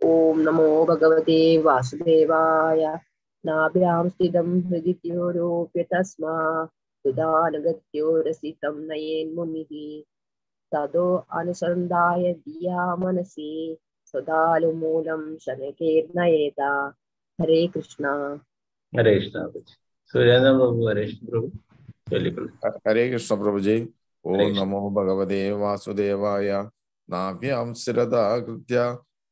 ഓം നമോ ഭഗവതേ വാസുദേവായ. നാഭ്യാം സ്ഥിതം ഹൃദിരോപ്യ തസ്മാ ദുദാനഗത്യോ രസിതം നയേന്മുനിഃ തദോ അനുസന്ധായ ധിയാ മനസ്സി സ്വദാലുമൂലം ശനകൈർനയേത. ഹരേ കൃഷ്ണ. ഹരേ കൃഷ്ണ. സുരേന്ദ്ര പ്രഭു ഹരേ കൃഷ്ണ പ്രഭു. ഹരേ കൃഷ്ണ പ്രഭുജി. ഓം നമോ ഭഗവതേ വാസുദേവായ. നാഭ്യാം സ്ഥിരതാ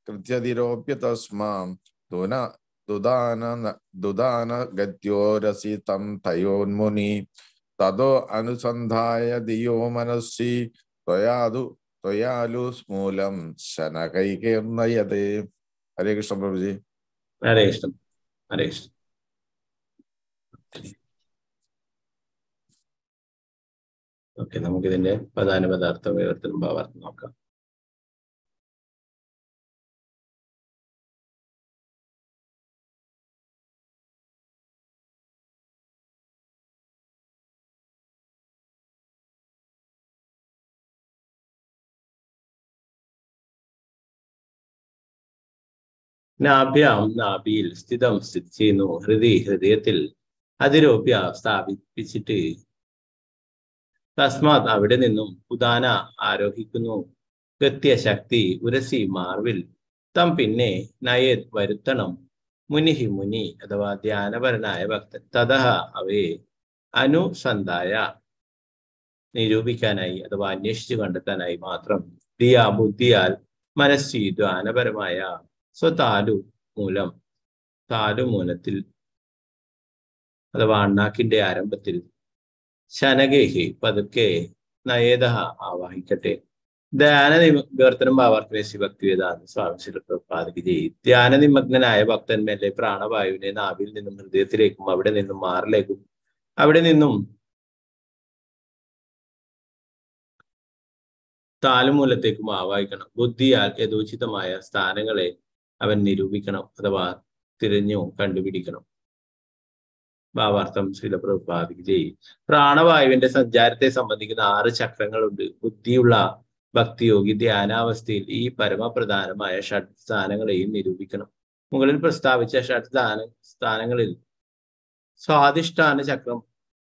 കൃത്യതിരോപ്യ തസ്മാം ദുദാനഗത്യോരസിതം തയോന്മുനി തദോ അനുസന്ധായ ധിയോ മനസ്സി ത്വയാലുമൂലം ശനകൈർനയേത. ഹരേ കൃഷ്ണ പ്രഭുജി. ഹരേ കൃഷ്ണ. ഹരേ കൃഷ്ണ. ഓക്കെ, നമുക്കിതിന്റെ പ്രധാന പദാർത്ഥം വിവർത്തനം ഭാവാർത്ഥം നോക്കാം. നാഭ്യാം നാഭിയിൽ സ്ഥിതി ചെയ്യുന്നു. ഹൃദയത്തിൽ അതിരോപ്യ സ്ഥാപിപ്പിച്ചിട്ട് തസ്മാത് അവിടെ നിന്നും ഉദാന ആരോഹിക്കുന്നു. ഗത്യശക്തി ഉരസി മാർവിൽ തം പിന്നെ നയേത് വരുത്തണം മുനിഹി മുനി അഥവാ ധ്യാനപരനായ ഭക്തൻ തതഹ അവയെ അനുസന്ധായ നിരൂപിക്കാനായി അഥവാ അന്വേഷിച്ചു കണ്ടെത്താനായി മാത്രം ദിയാ ബുദ്ധിയാൽ മനസ്സി ധ്യാനപരമായ സ്വതാലു മൂലം താലുമൂലത്തിൽ അഥവാ അണ്ണാക്കിന്റെ ആരംഭത്തിൽ ശനകേഹി പതുക്കെ നയേതഹ ആവാഹിക്കട്ടെ. ധ്യാന വിവർത്തനം ഭാവാർത്ഥമേശി ഭക്തിവേദാന്ത സ്വാമി ശ്രീ പ്രഭുപാദകി ചെയ്യും. ധ്യാന നിമഗ്നനായ ഭക്തന്മേലെ പ്രാണവായുവിനെ നാവിൽ നിന്നും ഹൃദയത്തിലേക്കും അവിടെ നിന്നും മാറിലേക്കും അവിടെ നിന്നും താലുമൂലത്തേക്കും ആവാഹിക്കണം. ബുദ്ധിയാൽ യഥോചിതമായ സ്ഥാനങ്ങളെ അവൻ നിരൂപിക്കണം അഥവാ തിരഞ്ഞു കണ്ടുപിടിക്കണം. ഭാവാർത്ഥം ശ്രീല പ്രഭുപാദകി ചെയ്യും. പ്രാണവായുവിന്റെ സഞ്ചാരത്തെ സംബന്ധിക്കുന്ന 6 ചക്രങ്ങളുണ്ട്. ബുദ്ധിയുള്ള ഭക്തിയോഗി ധ്യാനാവസ്ഥയിൽ ഈ പരമപ്രധാനമായ ഷഡ് സ്ഥാനങ്ങളെയും നിരൂപിക്കണം. മുകളിൽ പ്രസ്താവിച്ച ഷഡ് സ്ഥാനങ്ങളിൽ സ്വാധിഷ്ഠാന ചക്രം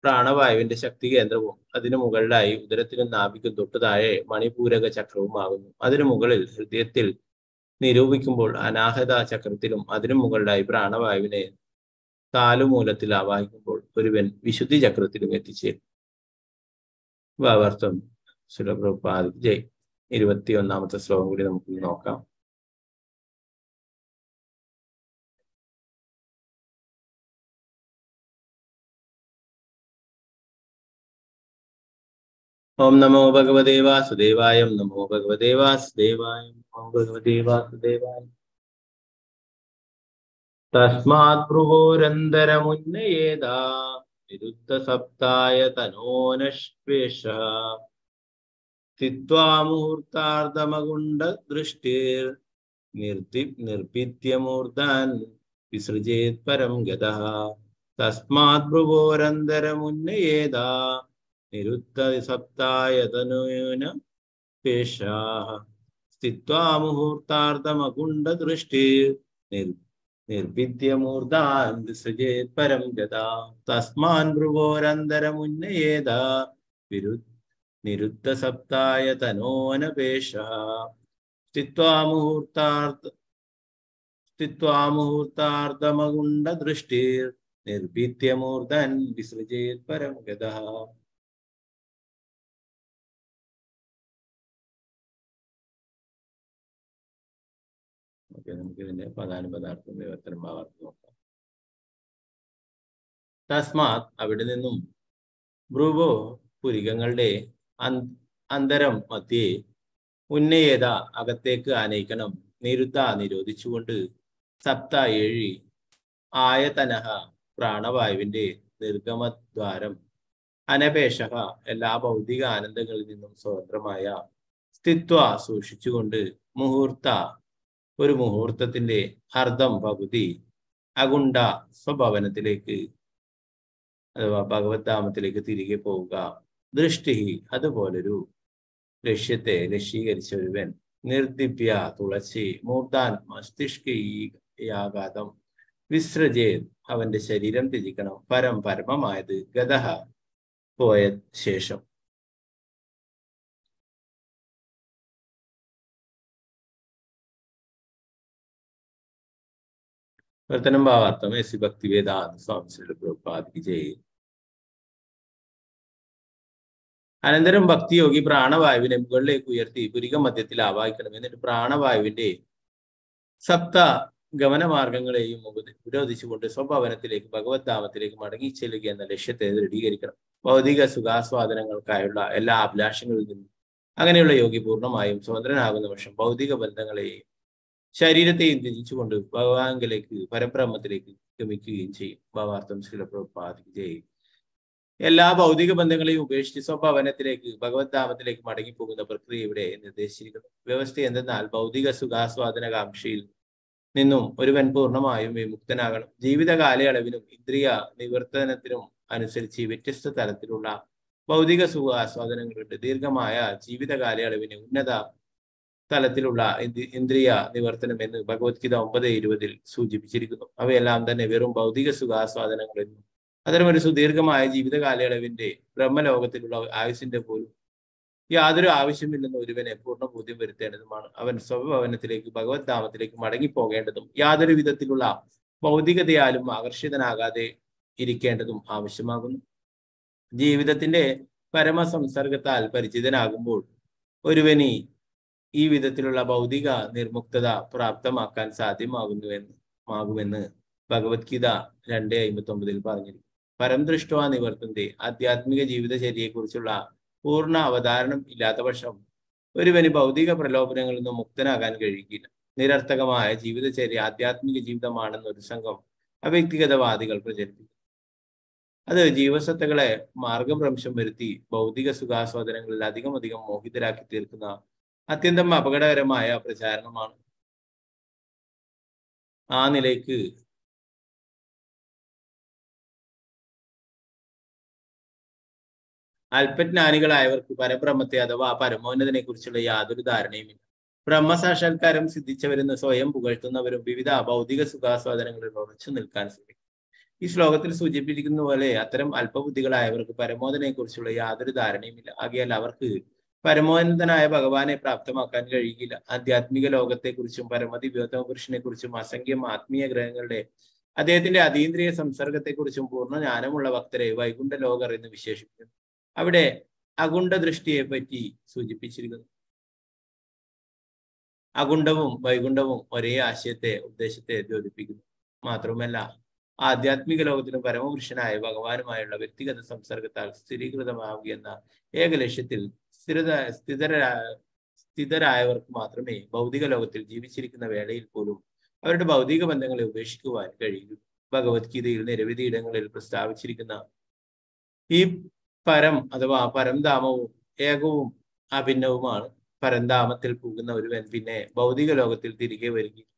പ്രാണവായുവിന്റെ ശക്തി കേന്ദ്രവും അതിനു മുകളിലായി ഉദരത്തിനും നാഭിക്കും തൊട്ടു താഴെ മണിപൂരക ചക്രവുമാകുന്നു. അതിനു മുകളിൽ ഹൃദയത്തിൽ നിരൂപിക്കുമ്പോൾ അനാഹത ചക്രത്തിലും അതിനു മുകളിലായി പ്രാണവായുവിനെ താലുമൂലത്തിൽ ആവാഹിക്കുമ്പോൾ ഒരുവൻ വിശുദ്ധി ചക്രത്തിലും എത്തിച്ചേരും. ഭാവാർത്ഥം ശ്രീല പ്രഭുപാദകി ജയ്. 21ാമത്തെ ശ്ലോകം കൂടി നമുക്ക് നോക്കാം. ഓം നമോ ഭഗവതേ വാസുദേവായ. നമോ ഭഗവതേ വാസുദേവായ. നമോ ഭഗവതേ വാസുദേവായ. തസ്മാത് ഭ്രുവോരന്തരമുന്നയേതാ നിരുദ്ധ സപ്തായ തനോനശ്വേഷ സ്ഥിത്വാ മുഹൂർത്താർദ്ധമകുണ്ഡ ദൃഷ്ടിർ നിർഭിദ്യമൂർധാൻ വിസൃജേത് പരം ഗതഃ. തസ്മാത് ഭ്രുവോരന്തരമുന്നയേതാ നിരുദ്ധ സപ്തായ തനോനശ്വേഷഃ സ്ഥിത്വാ മുഹൂർത്താർദ്ധമകുണ്ഡ ദൃഷ്ടിർ നിർഭിദ്യമൂർധാൻ വിസൃജേത് പരം ഗതാ. തസ്മാൻ ഭ്രുവോരന്തരമുന്നയേതാ നിരുദ്ധ സപ്തായ തനോനപേഷഃ സ്ഥിത്വാ മുഹൂർത്താർദ്ധമകുണ്ഡ ദൃഷ്ടിർ നിർഭിദ്യമൂർധൻ വിസൃജേത് പരം ഗതഃ. നമുക്ക് ഇതിന്റെ പദാനുപദാർത്ഥം വിവർത്തനം ഭാവാർത്ഥം നോക്കാം. തസ്മാത് അവിടെ നിന്നും ഭ്രുവോ പുരികങ്ങളുടെ അന്തരം മധ്യേ ഉന്നയേത അകത്തേക്ക് ആനയിക്കണം നിരുദ്ധ നിരോധിച്ചുകൊണ്ട് സപ്ത 7 ആയതനഹ പ്രാണവായുവിന്റെ നിർഗമദ്വാരം അനപേക്ഷക എല്ലാ ഭൗതിക ആനന്ദങ്ങളിൽ നിന്നും സ്വതന്ത്രമായ സ്ഥിത്വ സൂക്ഷിച്ചുകൊണ്ട് മുഹൂർത്ത ഒരു മുഹൂർത്തത്തിന്റെ അർദ്ധം പകുതി അകുണ്ഡ സ്വഭവനത്തിലേക്ക് അഥവാ ഭഗവത് ധാമത്തിലേക്ക് തിരികെ പോവുക. ദൃഷ്ടി അതുപോലൊരു ലക്ഷ്യത്തെ ലക്ഷീകരിച്ച ഒരുവൻ നിർദിപ്യ തുളസി മൂർധാൻ മസ്തിഷ്കീയാഘാതം വിസൃജേത് അവന്റെ ശരീരം ത്യജിക്കണം. പരമമായത് ഗതഃ പോയ ശേഷം. വർത്തനം ഭാവാർത്ഥം എസ് ഭക്തിവേദാന്ത സ്വാമി ശ്രീ പ്രഭുപാദകി ജയ്. അനന്തരം ഭക്തിയോഗി പ്രാണവായുവിനെ മുകളിലേക്ക് ഉയർത്തി പുരിക മധ്യത്തിൽ ആവാഹിക്കണം. എന്നിട്ട് പ്രാണവായുവിന്റെ സപ്ത ഗമനമാർഗങ്ങളെയും വിരോധിച്ചുകൊണ്ട് സ്വഭവനത്തിലേക്ക് ഭഗവത് ധാമത്തിലേക്ക് മടങ്ങി ചെല്ലുക എന്ന ലക്ഷ്യത്തെ ദൃഢീകരിക്കണം. ഭൗതിക സുഖാസ്വാദനങ്ങൾക്കായുള്ള എല്ലാ അഭിലാഷങ്ങളിൽ നിന്നും അങ്ങനെയുള്ള യോഗി പൂർണ്ണമായും സ്വതന്ത്രനാകുന്ന പക്ഷം ഭൗതിക ബന്ധങ്ങളെയും ശരീരത്തെയും ത്യജിച്ചുകൊണ്ട് ഭഗവാനിലേക്ക് പരബ്രഹ്മത്തിലേക്ക് ഗമിക്കുകയും ചെയ്യും. ഭാവാർത്ഥം ശ്രീല പ്രഭുപാദകി ജയ്. എല്ലാ ഭൗതിക ബന്ധങ്ങളെയും ഉപേക്ഷിച്ച് സ്വഭവനത്തിലേക്ക് ഭഗവത് ധാമത്തിലേക്ക് മടങ്ങിപ്പോകുന്ന പ്രക്രിയ ഇവിടെ നിർദ്ദേശിച്ചിരിക്കുന്നു. വ്യവസ്ഥ എന്തെന്നാൽ ഭൗതിക സുഖാസ്വാദനകാംക്ഷയിൽ നിന്നും ഒരുവൻ പൂർണ്ണമായും വിമുക്തനാകണം. ജീവിത കാലയളവിനും ഇന്ദ്രിയ നിവർത്തനത്തിനും അനുസരിച്ച് വ്യത്യസ്ത തലത്തിലുള്ള ഭൗതിക സുഖാസ്വാദനങ്ങളുണ്ട്. ദീർഘമായ ജീവിത കാലയളവിന് ഉന്നത തലത്തിലുള്ള ഇന്ദ്രിയ നിവർത്തനം എന്ന് ഭഗവത്ഗീത 9:20 സൂചിപ്പിച്ചിരിക്കുന്നു. അവയെല്ലാം തന്നെ വെറും ഭൗതിക സുഖാസ്വാദനങ്ങളെന്നും അത്തരം ഒരു സുദീർഘമായ ജീവിത കാലയളവിന്റെ ബ്രഹ്മലോകത്തിലുള്ള ആയുസിന്റെ പോലും യാതൊരു ആവശ്യമില്ലെന്ന് ഒരുവനെ പൂർണ്ണ ബോധ്യം വരുത്തേണ്ടതുമാണ്. അവൻ സ്വഭവനത്തിലേക്ക് ഭഗവത് ധാമത്തിലേക്ക് മടങ്ങിപ്പോകേണ്ടതും യാതൊരു വിധത്തിലുള്ള ഭൗതികതയാലും ആകർഷിതനാകാതെ ഇരിക്കേണ്ടതും ആവശ്യമാകുന്നു. ജീവിതത്തിന്റെ പരമസംസർഗത്താൽ പരിചിതനാകുമ്പോൾ ഒരുവന് ഈ വിധത്തിലുള്ള ഭൗതിക നിർമുക്തത പ്രാപ്തമാക്കാൻ സാധ്യമാകുമെന്ന് ഭഗവത്ഗീത 2:59 പറഞ്ഞിരിക്കുന്നു. പരം ദൃഷ്ട്വാ നിവർത്തന്റെ ആധ്യാത്മിക ജീവിതചര്യയെക്കുറിച്ചുള്ള പൂർണ്ണ അവതാരണം ഇല്ലാത്ത പക്ഷം ഒരുവന് ഭൗതിക പ്രലോഭനങ്ങളിൽ നിന്നും മുക്തനാകാൻ കഴിയില്ല. നിരർത്ഥകമായ ജീവിതചര്യ ആധ്യാത്മിക ജീവിതമാണെന്നൊരു സംഘം അവ്യക്തിഗതവാദികൾ പ്രചരിപ്പിക്കുന്നു. അത് ജീവസത്തകളെ മാർഗഭ്രംശം വരുത്തി ഭൗതിക സുഖാസ്വാദനങ്ങളിൽ അധികം മോഹിതരാക്കി തീർക്കുന്ന അത്യന്തം അപകടകരമായ പ്രചാരണമാണ്. ആ നിലയ്ക്ക് അല്പജ്ഞാനികളായവർക്ക് പരബ്രഹ്മത്തെ അഥവാ പരമോന്നതനെ കുറിച്ചുള്ള യാതൊരു ധാരണയുമില്ല. ബ്രഹ്മസാക്ഷാത്കാരം സിദ്ധിച്ചവരെന്ന് സ്വയം പുകഴ്ത്തുന്നവരും വിവിധ ഭൗതിക സുഖാസ്വാദനങ്ങളിൽ ഉറച്ചു നിൽക്കാൻ ശ്രമിക്കും. ഈ ശ്ലോകത്തിൽ സൂചിപ്പിച്ചിരിക്കുന്ന പോലെ അത്തരം അല്പബുദ്ധികളായവർക്ക് പരമോന്നതനെ കുറിച്ചുള്ള യാതൊരു ധാരണയുമില്ല. ആകയാൽ അവർക്ക് പരമോന്നതനായ ഭഗവാനെ പ്രാപ്തമാക്കാൻ കഴിയില്ല. ആധ്യാത്മിക ലോകത്തെക്കുറിച്ചും പരമദിവ്യോത്തമ പുരുഷനെ കുറിച്ചും അസംഖ്യം ആത്മീയ ഗ്രഹങ്ങളുടെ അദ്ദേഹത്തിന്റെ അതീന്ദ്രിയ സംസർഗത്തെക്കുറിച്ചും പൂർണ്ണ ജ്ഞാനമുള്ള ഭക്തരെ വൈകുണ്ഠ ലോകർ എന്ന് വിശേഷിപ്പിക്കുന്നു. അവിടെ അഗുണ്ഠ ദൃഷ്ടിയെ പറ്റി സൂചിപ്പിച്ചിരിക്കുന്നു. അഗുണ്ഠവും വൈകുണ്ഠവും ഒരേ ഉദ്ദേശത്തെ ദ്യോതിപ്പിക്കുന്നു. മാത്രമല്ല ആധ്യാത്മിക ലോകത്തിലും പരമപുരുഷനായ ഭഗവാനുമായുള്ള വ്യക്തിഗത സംസർഗത്താൽ സ്ഥിരീകൃതമാവുകയെന്ന ഏക ലക്ഷ്യത്തിൽ സ്ഥിതരായവർക്ക് മാത്രമേ ഭൗതിക ലോകത്തിൽ ജീവിച്ചിരിക്കുന്ന വേളയിൽ പോലും അവരുടെ ഭൗതിക ബന്ധങ്ങളെ ഉപേക്ഷിക്കുവാൻ കഴിയൂ. ഭഗവത്ഗീതയിൽ നിരവധി ഇടങ്ങളിൽ പ്രസ്താവിച്ചിരിക്കുന്ന ഈ പരം അഥവാ പരംധാമവും ഏകവും അഭിന്നവുമാണ്. പരംധാമത്തിൽ പോകുന്ന ഒരുവൻ പിന്നെ ഭൗതിക ലോകത്തിൽ തിരികെ വരികയും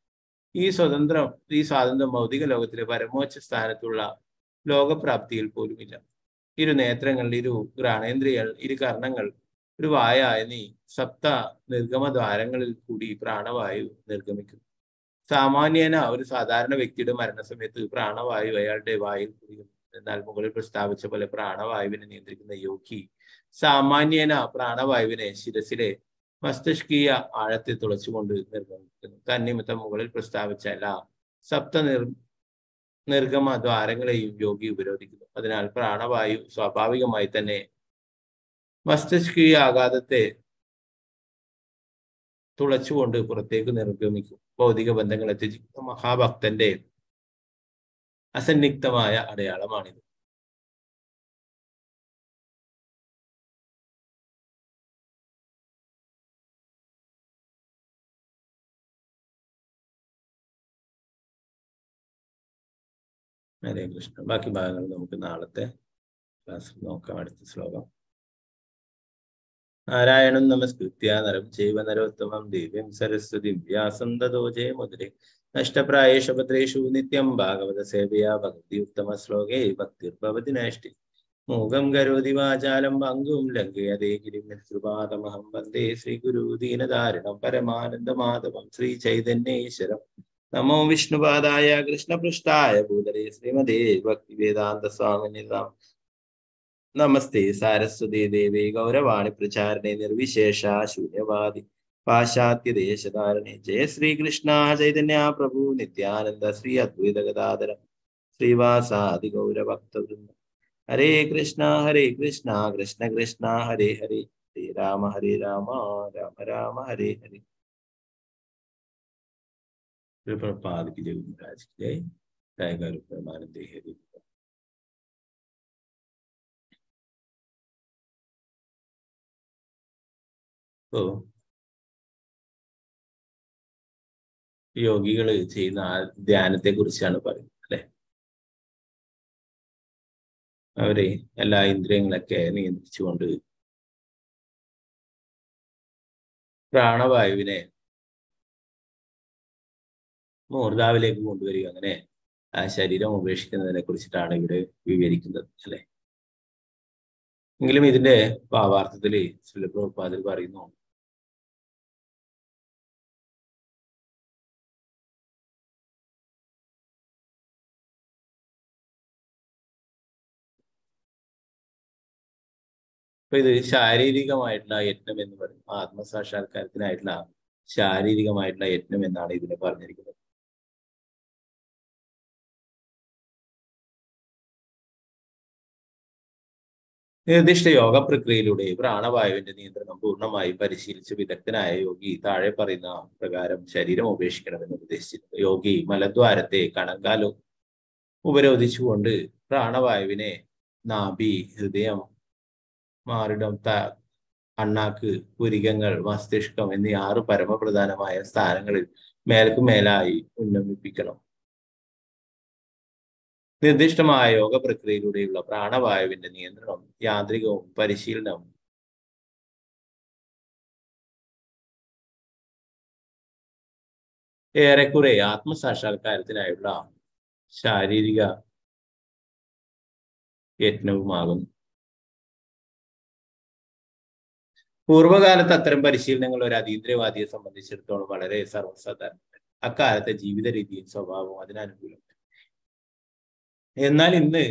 ഈ സ്വാതന്ത്ര്യം ഭൗതിക ലോകത്തിലെ പരമോച്ച സ്ഥാനത്തുള്ള ലോകപ്രാപ്തിയിൽ പോലുമില്ല. ഇരു നേത്രങ്ങൾ, ഇരു ഘ്രാണേന്ദ്രിയങ്ങൾ, ഇരു കർണങ്ങൾ, ഒരു വായ എന്നീ സപ്ത നിർഗമദ്വാരങ്ങളിൽ കൂടി പ്രാണവായു നിർഗമിക്കുന്നു. സാമാന്യേന ഒരു സാധാരണ വ്യക്തിയുടെ മരണസമയത്ത് പ്രാണവായു അയാളുടെ വായിൽ കുടിക്കുന്നു. എന്നാൽ മുകളിൽ പ്രസ്താവിച്ച പോലെ പ്രാണവായുവിനെ നിയന്ത്രിക്കുന്ന യോഗി സാമാന്യേന പ്രാണവായുവിനെ ശിരസിലെ മസ്തിഷ്കീയ ആഴത്തിൽ തുളച്ചുകൊണ്ട് നിർഗമിക്കുന്നു. തന്നിമിത്തം മുകളിൽ പ്രസ്താവിച്ച എല്ലാ സപ്ത നിർഗമ ദ്വാരങ്ങളെയും യോഗി ഉപരോധിക്കുന്നു. അതിനാൽ പ്രാണവായു സ്വാഭാവികമായി തന്നെ മസ്തിഷ്കീയ ആഘാതത്തെ തുളച്ചുകൊണ്ട് പുറത്തേക്ക് നിർഗമിക്കും. ഭൗതിക ബന്ധങ്ങളെ ത്യജിക്കുന്ന മഹാഭക്തന്റെ അസന്നിഗ്ധമായ അടയാളമാണിത്. ഹരേ കൃഷ്ണ. ബാക്കി ഭാഗങ്ങൾ നമുക്ക് നാളത്തെ ക്ലാസ്സിൽ നോക്കാം. അടുത്ത ശ്ലോകം. നാരായണം നമസ്കൃത്യ നരം ചൈവ നരോത്തമം ദേവീം സരസ്വതീം വ്യാസം തതോ ജയമുദ്രേ നഷ്ടപ്രായേഷു ഭദ്രേഷു നിത്യം ഭാഗവത സേവയാ ഭക്തി ഉത്തമ ശ്ലോകേ ഭക്തിർഭവതി നൈഷ്ഠി മൂകം കരോതി വാചാലം പങ്കും ലംഘയതേ ഗിരിം യത്കൃപാതമഹം വന്ദേ ശ്രീഗുരു ദീനധാരിണം പരമാനന്ദമാധവം ശ്രീ ചൈതന്യേശ്വരം. നമോ വിഷ്ണുപാദായ കൃഷ്ണപൃഷ്ഠായ ഭൂതലേ ശ്രീമതേ ഭക്തിവേദാന്ത സ്വാമിനിതാം നമസ്തേ സാരസ്വതീ ദേവി ഗൗരവാണി പ്രചാരണേ നിർവിശേഷ ശൂന്യവാദി പാശ്ചാത്യ ദേശധാരണേ. ജയ ശ്രീകൃഷ്ണ ചൈതന്യ പ്രഭു നിത്യാനന്ദ ശ്രീ അദ്വൈത ഗദാധര ശ്രീവാസാദി ഗൗരഭക്തവൃന്ദ. ഹരേ കൃഷ്ണ കൃഷ്ണ കൃഷ്ണ ഹരേ ഹരേ ഹരേ രാമ രാമ രാമ ഹരേ ഹരേ. प्रभुपाद की जय, महाराज की जय, टाइगर परमानंद हरि. तो യോഗികൾ ചെയ്യുന്ന ധ്യാനത്തെ കുറിച്ചാണ് പറയുന്നത് അല്ലെ. അവര് എല്ലാ ഇന്ദ്രിയങ്ങളൊക്കെ നിയന്ത്രിച്ചുകൊണ്ട് പ്രാണവായുവിനെ മൂർധാവിലേക്ക് കൊണ്ടുവരിക, അങ്ങനെ ആ ശരീരം ഉപേക്ഷിക്കുന്നതിനെ കുറിച്ചിട്ടാണ് ഇവിടെ വിവരിക്കുന്നത് അല്ലെ. എങ്കിലും ഇതിന്റെ ഭാവാർത്ഥത്തില് ശ്രീല പ്രഭുപാദർ പറയുന്നു, അപ്പൊ ഇത് ശാരീരികമായിട്ടുള്ള യജ്ഞം എന്ന് പറയും. ആത്മസാക്ഷാത്കാരത്തിനായിട്ടുള്ള ശാരീരികമായിട്ടുള്ള യജ്ഞം എന്നാണ് ഇതിനെ പറഞ്ഞിരിക്കുന്നത്. നിർദ്ദിഷ്ട യോഗ പ്രക്രിയയിലൂടെ പ്രാണവായുവിന്റെ നിയന്ത്രണം പൂർണ്ണമായി പരിശീലിച്ച വിദഗ്ധനായ യോഗി താഴെ പറയുന്ന പ്രകാരം ശരീരം ഉപേക്ഷിക്കണമെന്ന് നിർദ്ദേശിച്ചിട്ടുണ്ട്. യോഗി മലദ്വാരത്തെ കണങ്കാലോ ഉപരോധിച്ചുകൊണ്ട് പ്രാണവായുവിനെ നാഭി, ഹൃദയം, മാറിടം, അണ്ണാക്ക്, പുരികങ്ങൾ, മസ്തിഷ്കം എന്നീ 6 പരമപ്രധാനമായ സ്ഥാനങ്ങളിൽ മേൽക്കുമേലായി ഉന്നമിപ്പിക്കണം. നിർദ്ദിഷ്ടമായ യോഗ പ്രക്രിയയിലൂടെയുള്ള പ്രാണവായുവിന്റെ നിയന്ത്രണം യാന്ത്രികവും പരിശീലനവും ഏറെക്കുറെ ആത്മസാക്ഷാത്കാരത്തിനായുള്ള ശാരീരിക യത്നവുമാകുന്നു. പൂർവ്വകാലത്ത് അത്തരം പരിശീലനങ്ങൾ ഒരു അതീന്ദ്രവാദിയെ സംബന്ധിച്ചിടത്തോളം വളരെ സർവ്വസാധാരണ. അക്കാലത്തെ ജീവിത രീതിയും സ്വഭാവവും അതിനനുകൂലം. എന്നാൽ ഇന്ന്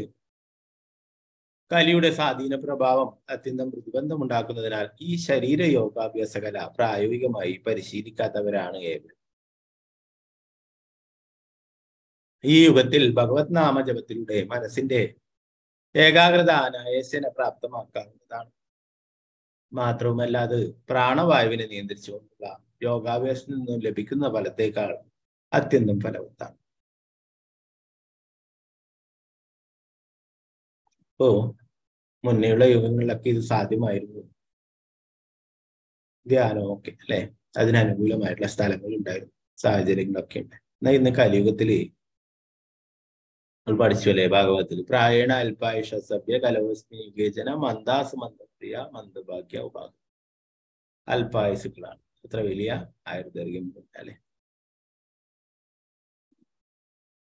കലിയുടെ സ്വാധീന പ്രഭാവം അത്യന്തം പ്രതിബന്ധമുണ്ടാക്കുന്നതിനാൽ ഈ ശരീര യോഗാഭ്യാസ കല പ്രായോഗികമായി പരിശീലിക്കാത്തവരാണ് ഏവരും. ഈ യുഗത്തിൽ ഭഗവത് നാമജപത്തിലൂടെ മനസ്സിന്റെ ഏകാഗ്രത അനായാസേന പ്രാപ്തമാക്കാവുന്നതാണ്. മാത്രവുമല്ല അത് പ്രാണവായുവിനെ നിയന്ത്രിച്ചുകൊണ്ടുള്ള യോഗാഭ്യാസത്തിൽ നിന്നും ലഭിക്കുന്ന ഫലത്തേക്കാൾ അത്യന്തം ഫലവത്താണ്. ഇപ്പോ മുന്നേയുള്ള യുഗങ്ങളിലൊക്കെ ഇത് സാധ്യമായിരുന്നു. ധ്യാനമൊക്കെ അല്ലെ, അതിനനുകൂലമായിട്ടുള്ള സ്ഥലങ്ങൾ ഉണ്ടായിരുന്നു, സാഹചര്യങ്ങളൊക്കെ ഉണ്ട്. എന്നാൽ ഇന്ന് കലിയുഗത്തില് നമ്മൾ പഠിച്ചു അല്ലേ ഭാഗവതത്തിൽ, പ്രായണ അല്പായുഷ സഭ്യ കലവസ്മി കേചന മന്ദാസ് മന്ദപ്രിയ മന്ദഭാഗ്യ ഉപാധി. അല്പായുസുക്കളാണ്, അത്ര വലിയ ആയുർദൈർഘ്യം അല്ലെ.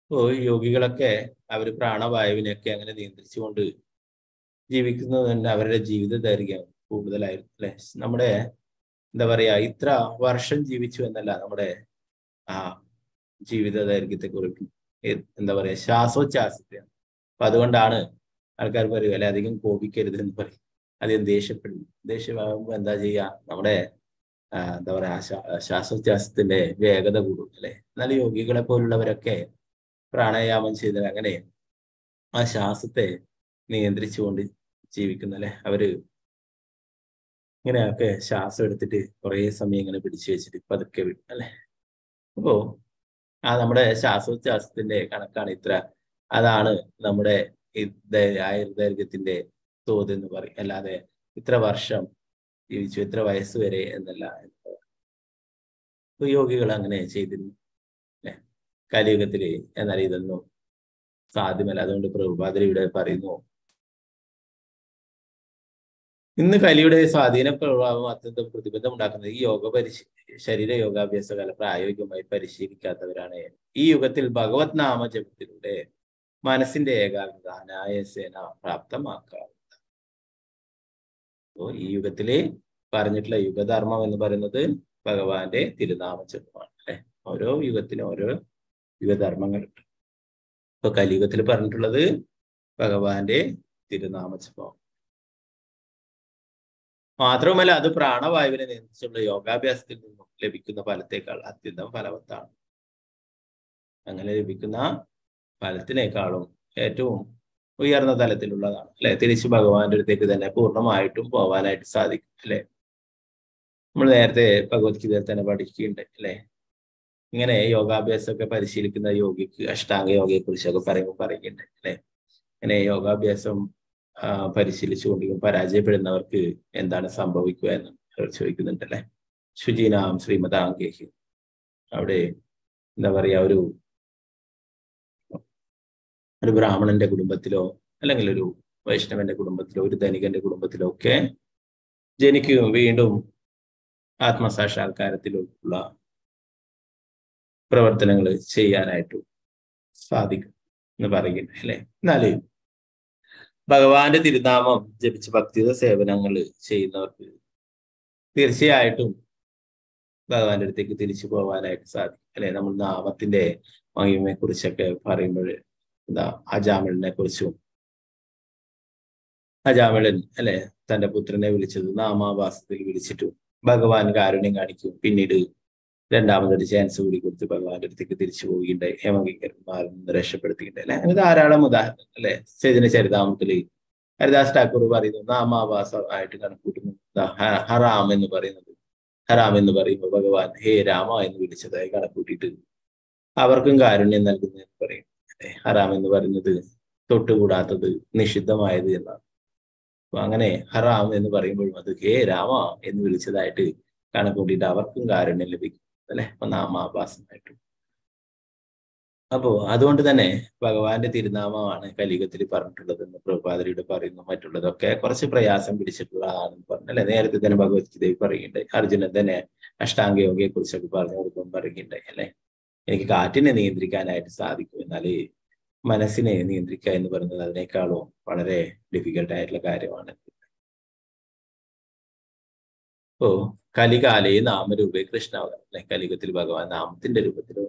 ഇപ്പോ യോഗികളൊക്കെ അവര് പ്രാണവായുവിനെയൊക്കെ അങ്ങനെ നിയന്ത്രിച്ചുകൊണ്ട് ജീവിക്കുന്നത് തന്നെ അവരുടെ ജീവിത ദൈർഘ്യം കൂടുതലായിരുന്നു അല്ലെ. നമ്മുടെ എന്താ പറയാ, ഇത്ര വർഷം ജീവിച്ചു എന്നല്ല നമ്മുടെ ആ ജീവിത ദൈർഘ്യത്തെ കുറിക്കും എന്താ പറയാ, ശ്വാസോച്ഛ്വാസത്തെയാണ്. അപ്പൊ അതുകൊണ്ടാണ് ആൾക്കാർ പറയും അല്ലെ, അധികം കോപിക്കരുത് എന്ന് പറയും, അധികം ദേഷ്യപ്പെടുന്നു. ദേഷ്യമാകുമ്പോൾ എന്താ ചെയ്യുക, നമ്മുടെ എന്താ പറയാ, ശ്വാസോച്ഛ്വാസത്തിന്റെ വേഗത കൂടും അല്ലെ. എന്നാൽ യോഗികളെ പോലുള്ളവരൊക്കെ പ്രാണായാമം ചെയ്താൽ അങ്ങനെ ആ ശ്വാസത്തെ നിയന്ത്രിച്ചുകൊണ്ട് ജീവിക്കുന്ന അല്ലെ. അവര് ഇങ്ങനെയൊക്കെ ശ്വാസം എടുത്തിട്ട് കുറെ സമയം ഇങ്ങനെ പിടിച്ചു വെച്ചിട്ട് പതുക്കെ വിടും അല്ലെ. അപ്പോ ആ നമ്മുടെ ശ്വാസോച്ഛ്വാസത്തിന്റെ കണക്കാണ് ഇത്ര. അതാണ് നമ്മുടെ ആയുർദൈർഘ്യത്തിന്റെ തോത് എന്ന് പറയും. അല്ലാതെ ഇത്ര വർഷം ജീവിച്ചു, ഇത്ര വയസ്സ് വരെ എന്നല്ല. യോഗികൾ അങ്ങനെ ചെയ്തിരുന്നു അല്ലെ കലിയുഗത്തില്. എന്നാൽ ഇതൊന്നും സാധ്യമല്ല. അതുകൊണ്ട് പ്രഭുപാദർ ഇവിടെ പറയുന്നു, ഇന്ന് കലിയുടെ സ്വാധീന പ്രഭാവം അത്യന്തം പ്രതിബന്ധം ഉണ്ടാക്കുന്നത് ഈ ശരീര യോഗാഭ്യാസ കല പ്രായോഗികമായി പരിശീലിക്കാത്തവരാണ്. ഈ യുഗത്തിൽ ഭഗവത് നാമജപത്തിലൂടെ മനസ്സിന്റെ ഏകാഗ്രത അനായാസേന പ്രാപ്തമാക്കാവുന്നത്. അപ്പോ ഈ യുഗത്തില് പറഞ്ഞിട്ടുള്ള യുഗധർമ്മം എന്ന് പറയുന്നത് ഭഗവാന്റെ തിരുനാമജപമാണ് അല്ലെ. ഓരോ യുഗത്തിനും ഓരോ യുഗധർമ്മങ്ങളുണ്ട്. ഇപ്പൊ കലിയുഗത്തിൽ പറഞ്ഞിട്ടുള്ളത് ഭഗവാന്റെ തിരുനാമജപം. മാത്രവുമല്ല അത് പ്രാണവായുവിനെ നിയന്ത്രിച്ചുള്ള യോഗാഭ്യാസത്തിൽ നിന്നും ലഭിക്കുന്ന ഫലത്തേക്കാൾ അത്യന്തം ഫലവത്താണ്. അങ്ങനെ ലഭിക്കുന്ന ഫലത്തിനേക്കാളും ഏറ്റവും ഉയർന്ന തലത്തിലുള്ളതാണ് അല്ലെ. തിരിച്ച് ഭഗവാന്റെ അടുത്തേക്ക് തന്നെ പൂർണ്ണമായിട്ടും പോവാനായിട്ട് സാധിക്കും അല്ലെ. നമ്മൾ നേരത്തെ ഭഗവത്ഗീതയിൽ തന്നെ പഠിക്കുകയുണ്ട് അല്ലെ. ഇങ്ങനെ യോഗാഭ്യാസമൊക്കെ പരിശീലിക്കുന്ന യോഗിക്ക് അഷ്ടാംഗ യോഗയെ കുറിച്ചൊക്കെ പറയുന്നുണ്ട് അല്ലെ. ഇങ്ങനെ യോഗാഭ്യാസം പരിശീലിച്ചുകൊണ്ടിരിക്കും പരാജയപ്പെടുന്നവർക്ക് എന്താണ് സംഭവിക്കുക എന്ന് ചോദിക്കുന്നുണ്ട് അല്ലെ. ശുചീനാം ശ്രീമതാംഗേഹി, അവിടെ എന്താ പറയാ, ഒരു ബ്രാഹ്മണന്റെ കുടുംബത്തിലോ അല്ലെങ്കിൽ ഒരു വൈഷ്ണവന്റെ കുടുംബത്തിലോ ഒരു ധനികന്റെ കുടുംബത്തിലോ ഒക്കെ ജനിക്കുകയും വീണ്ടും ആത്മസാക്ഷാത്കാരത്തിലുള്ള പ്രവർത്തനങ്ങൾ ചെയ്യാനായിട്ട് സാധിക്കും എന്ന് പറയുന്നുണ്ട് അല്ലെ. എന്നാല് ഭഗവാന്റെ തിരുനാമം ജപിച്ച് ഭക്തിയുത സേവനങ്ങൾ ചെയ്യുന്നവർക്ക് തീർച്ചയായിട്ടും ഭഗവാന്റെ അടുത്തേക്ക് തിരിച്ചു പോകാനായിട്ട് സാധിക്കും അല്ലെ. നമ്മൾ നാമത്തിന്റെ മഹിമയെ കുറിച്ചൊക്കെ പറയുമ്പോൾ എന്താ, അജാമിളിനെ കുറിച്ചും അജാമിളൻ അല്ലെ തന്റെ പുത്രനെ വിളിച്ചത് നാമാവാസത്തിൽ വിളിച്ചിട്ടു ഭഗവാൻ കാരുണ്യം കാണിക്കും. പിന്നീട് രണ്ടാമതൊരു ചാൻസ് കൂടി കൊടുത്ത് ഭഗവാന്റെ അടുത്തേക്ക് തിരിച്ചു പോവുകയുണ്ടായി. ഹേമകിങ്കരന്മാരിൽ നിന്ന് രക്ഷപ്പെടുത്തിയിട്ടുണ്ടായി അല്ലെ. അങ്ങനെ ധാരാളം ഉദാഹരണം അല്ലെ. ചൈതന്യ ചരിതാമത്തില് ഹരിദാസ് ഠാക്കൂർ പറയുന്നു നാമാവാസം ആയിട്ട് കണക്കൂട്ടുന്നു. ഹറാം എന്ന് പറയുന്നത്, ഹറാം എന്ന് പറയുമ്പോൾ ഭഗവാൻ ഹേ രാമ എന്ന് വിളിച്ചതായി കണക്കൂട്ടിയിട്ട് അവർക്കും കാരുണ്യം നൽകുന്നതെന്ന് പറയും. ഹറാം എന്ന് പറയുന്നത് തൊട്ടുകൂടാത്തത്, നിഷിദ്ധമായത് എന്നാണ്. അപ്പൊ അങ്ങനെ ഹറാം എന്ന് പറയുമ്പോഴും അത് ഹേ രാമ എന്ന് വിളിച്ചതായിട്ട് കണക്കൂട്ടിയിട്ട് അവർക്കും കാരുണ്യം ലഭിക്കും അല്ലെ, നാമാഭാസമായിട്ടും. അപ്പോ അതുകൊണ്ട് തന്നെ ഭഗവാന്റെ തിരുനാമമാണ് കലിയുഗത്തിൽ പറഞ്ഞിട്ടുള്ളതെന്ന് പ്രഭുപാദരിയുടെ പറയുന്നു. മറ്റുള്ളതൊക്കെ കുറച്ച് പ്രയാസം പിടിച്ചിട്ടുള്ളതാണെന്ന് പറഞ്ഞു അല്ലെ. നേരത്തെ തന്നെ ഭഗവത്ഗീതയിൽ പറയുന്നുണ്ടായി. അർജുനൻ തന്നെ അഷ്ടാംഗ യോഗയെ കുറിച്ചൊക്കെ പറഞ്ഞു കൊടുക്കുമ്പോൾ പറയുന്നുണ്ടായി അല്ലെ. എനിക്ക് കാറ്റിനെ നിയന്ത്രിക്കാനായിട്ട് സാധിക്കും, എന്നാൽ മനസ്സിനെ നിയന്ത്രിക്കുക എന്ന് പറയുന്നത് അതിനേക്കാളും വളരെ ഡിഫിക്കൽട്ട് ആയിട്ടുള്ള കാര്യമാണ്. ഓ കലികാലയെ നാമരൂപേ കൃഷ്ണ അല്ലെ. കലിയുഗത്തിൽ ഭഗവാൻ നാമത്തിന്റെ രൂപത്തിലോ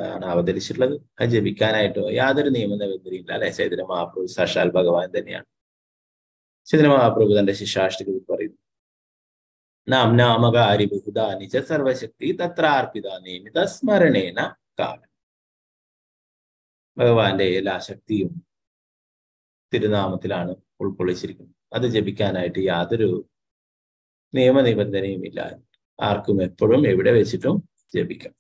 ആണ് അവതരിച്ചിട്ടുള്ളത്. അത് ജപിക്കാനായിട്ടോ യാതൊരു നിയമനിബന്ധനയില്ല അല്ലെ. ചൈതന്യ മഹാപ്രഭു സാക്ഷാൽ ഭഗവാൻ തന്നെയാണ്. ചൈതന്യ മഹാപ്രഭു തന്റെ ശിഷ്യാഷ്ടികത്തിൽ പറയുന്നു നാം നാമകാരി ബഹുദാനി ച സർവശക്തി തത്രാർപ്പിത നിയമിത സ്മരണേന കാലം. ഭഗവാന്റെ എല്ലാ ശക്തിയും തിരുനാമത്തിലാണ് ഉൾക്കൊള്ളിച്ചിരിക്കുന്നത്. അത് ജപിക്കാനായിട്ട് യാതൊരു നിയമനിബന്ധനയും ഇല്ല. ആർക്കും എപ്പോഴും എവിടെ വെച്ചിട്ടും ജപിക്കാം.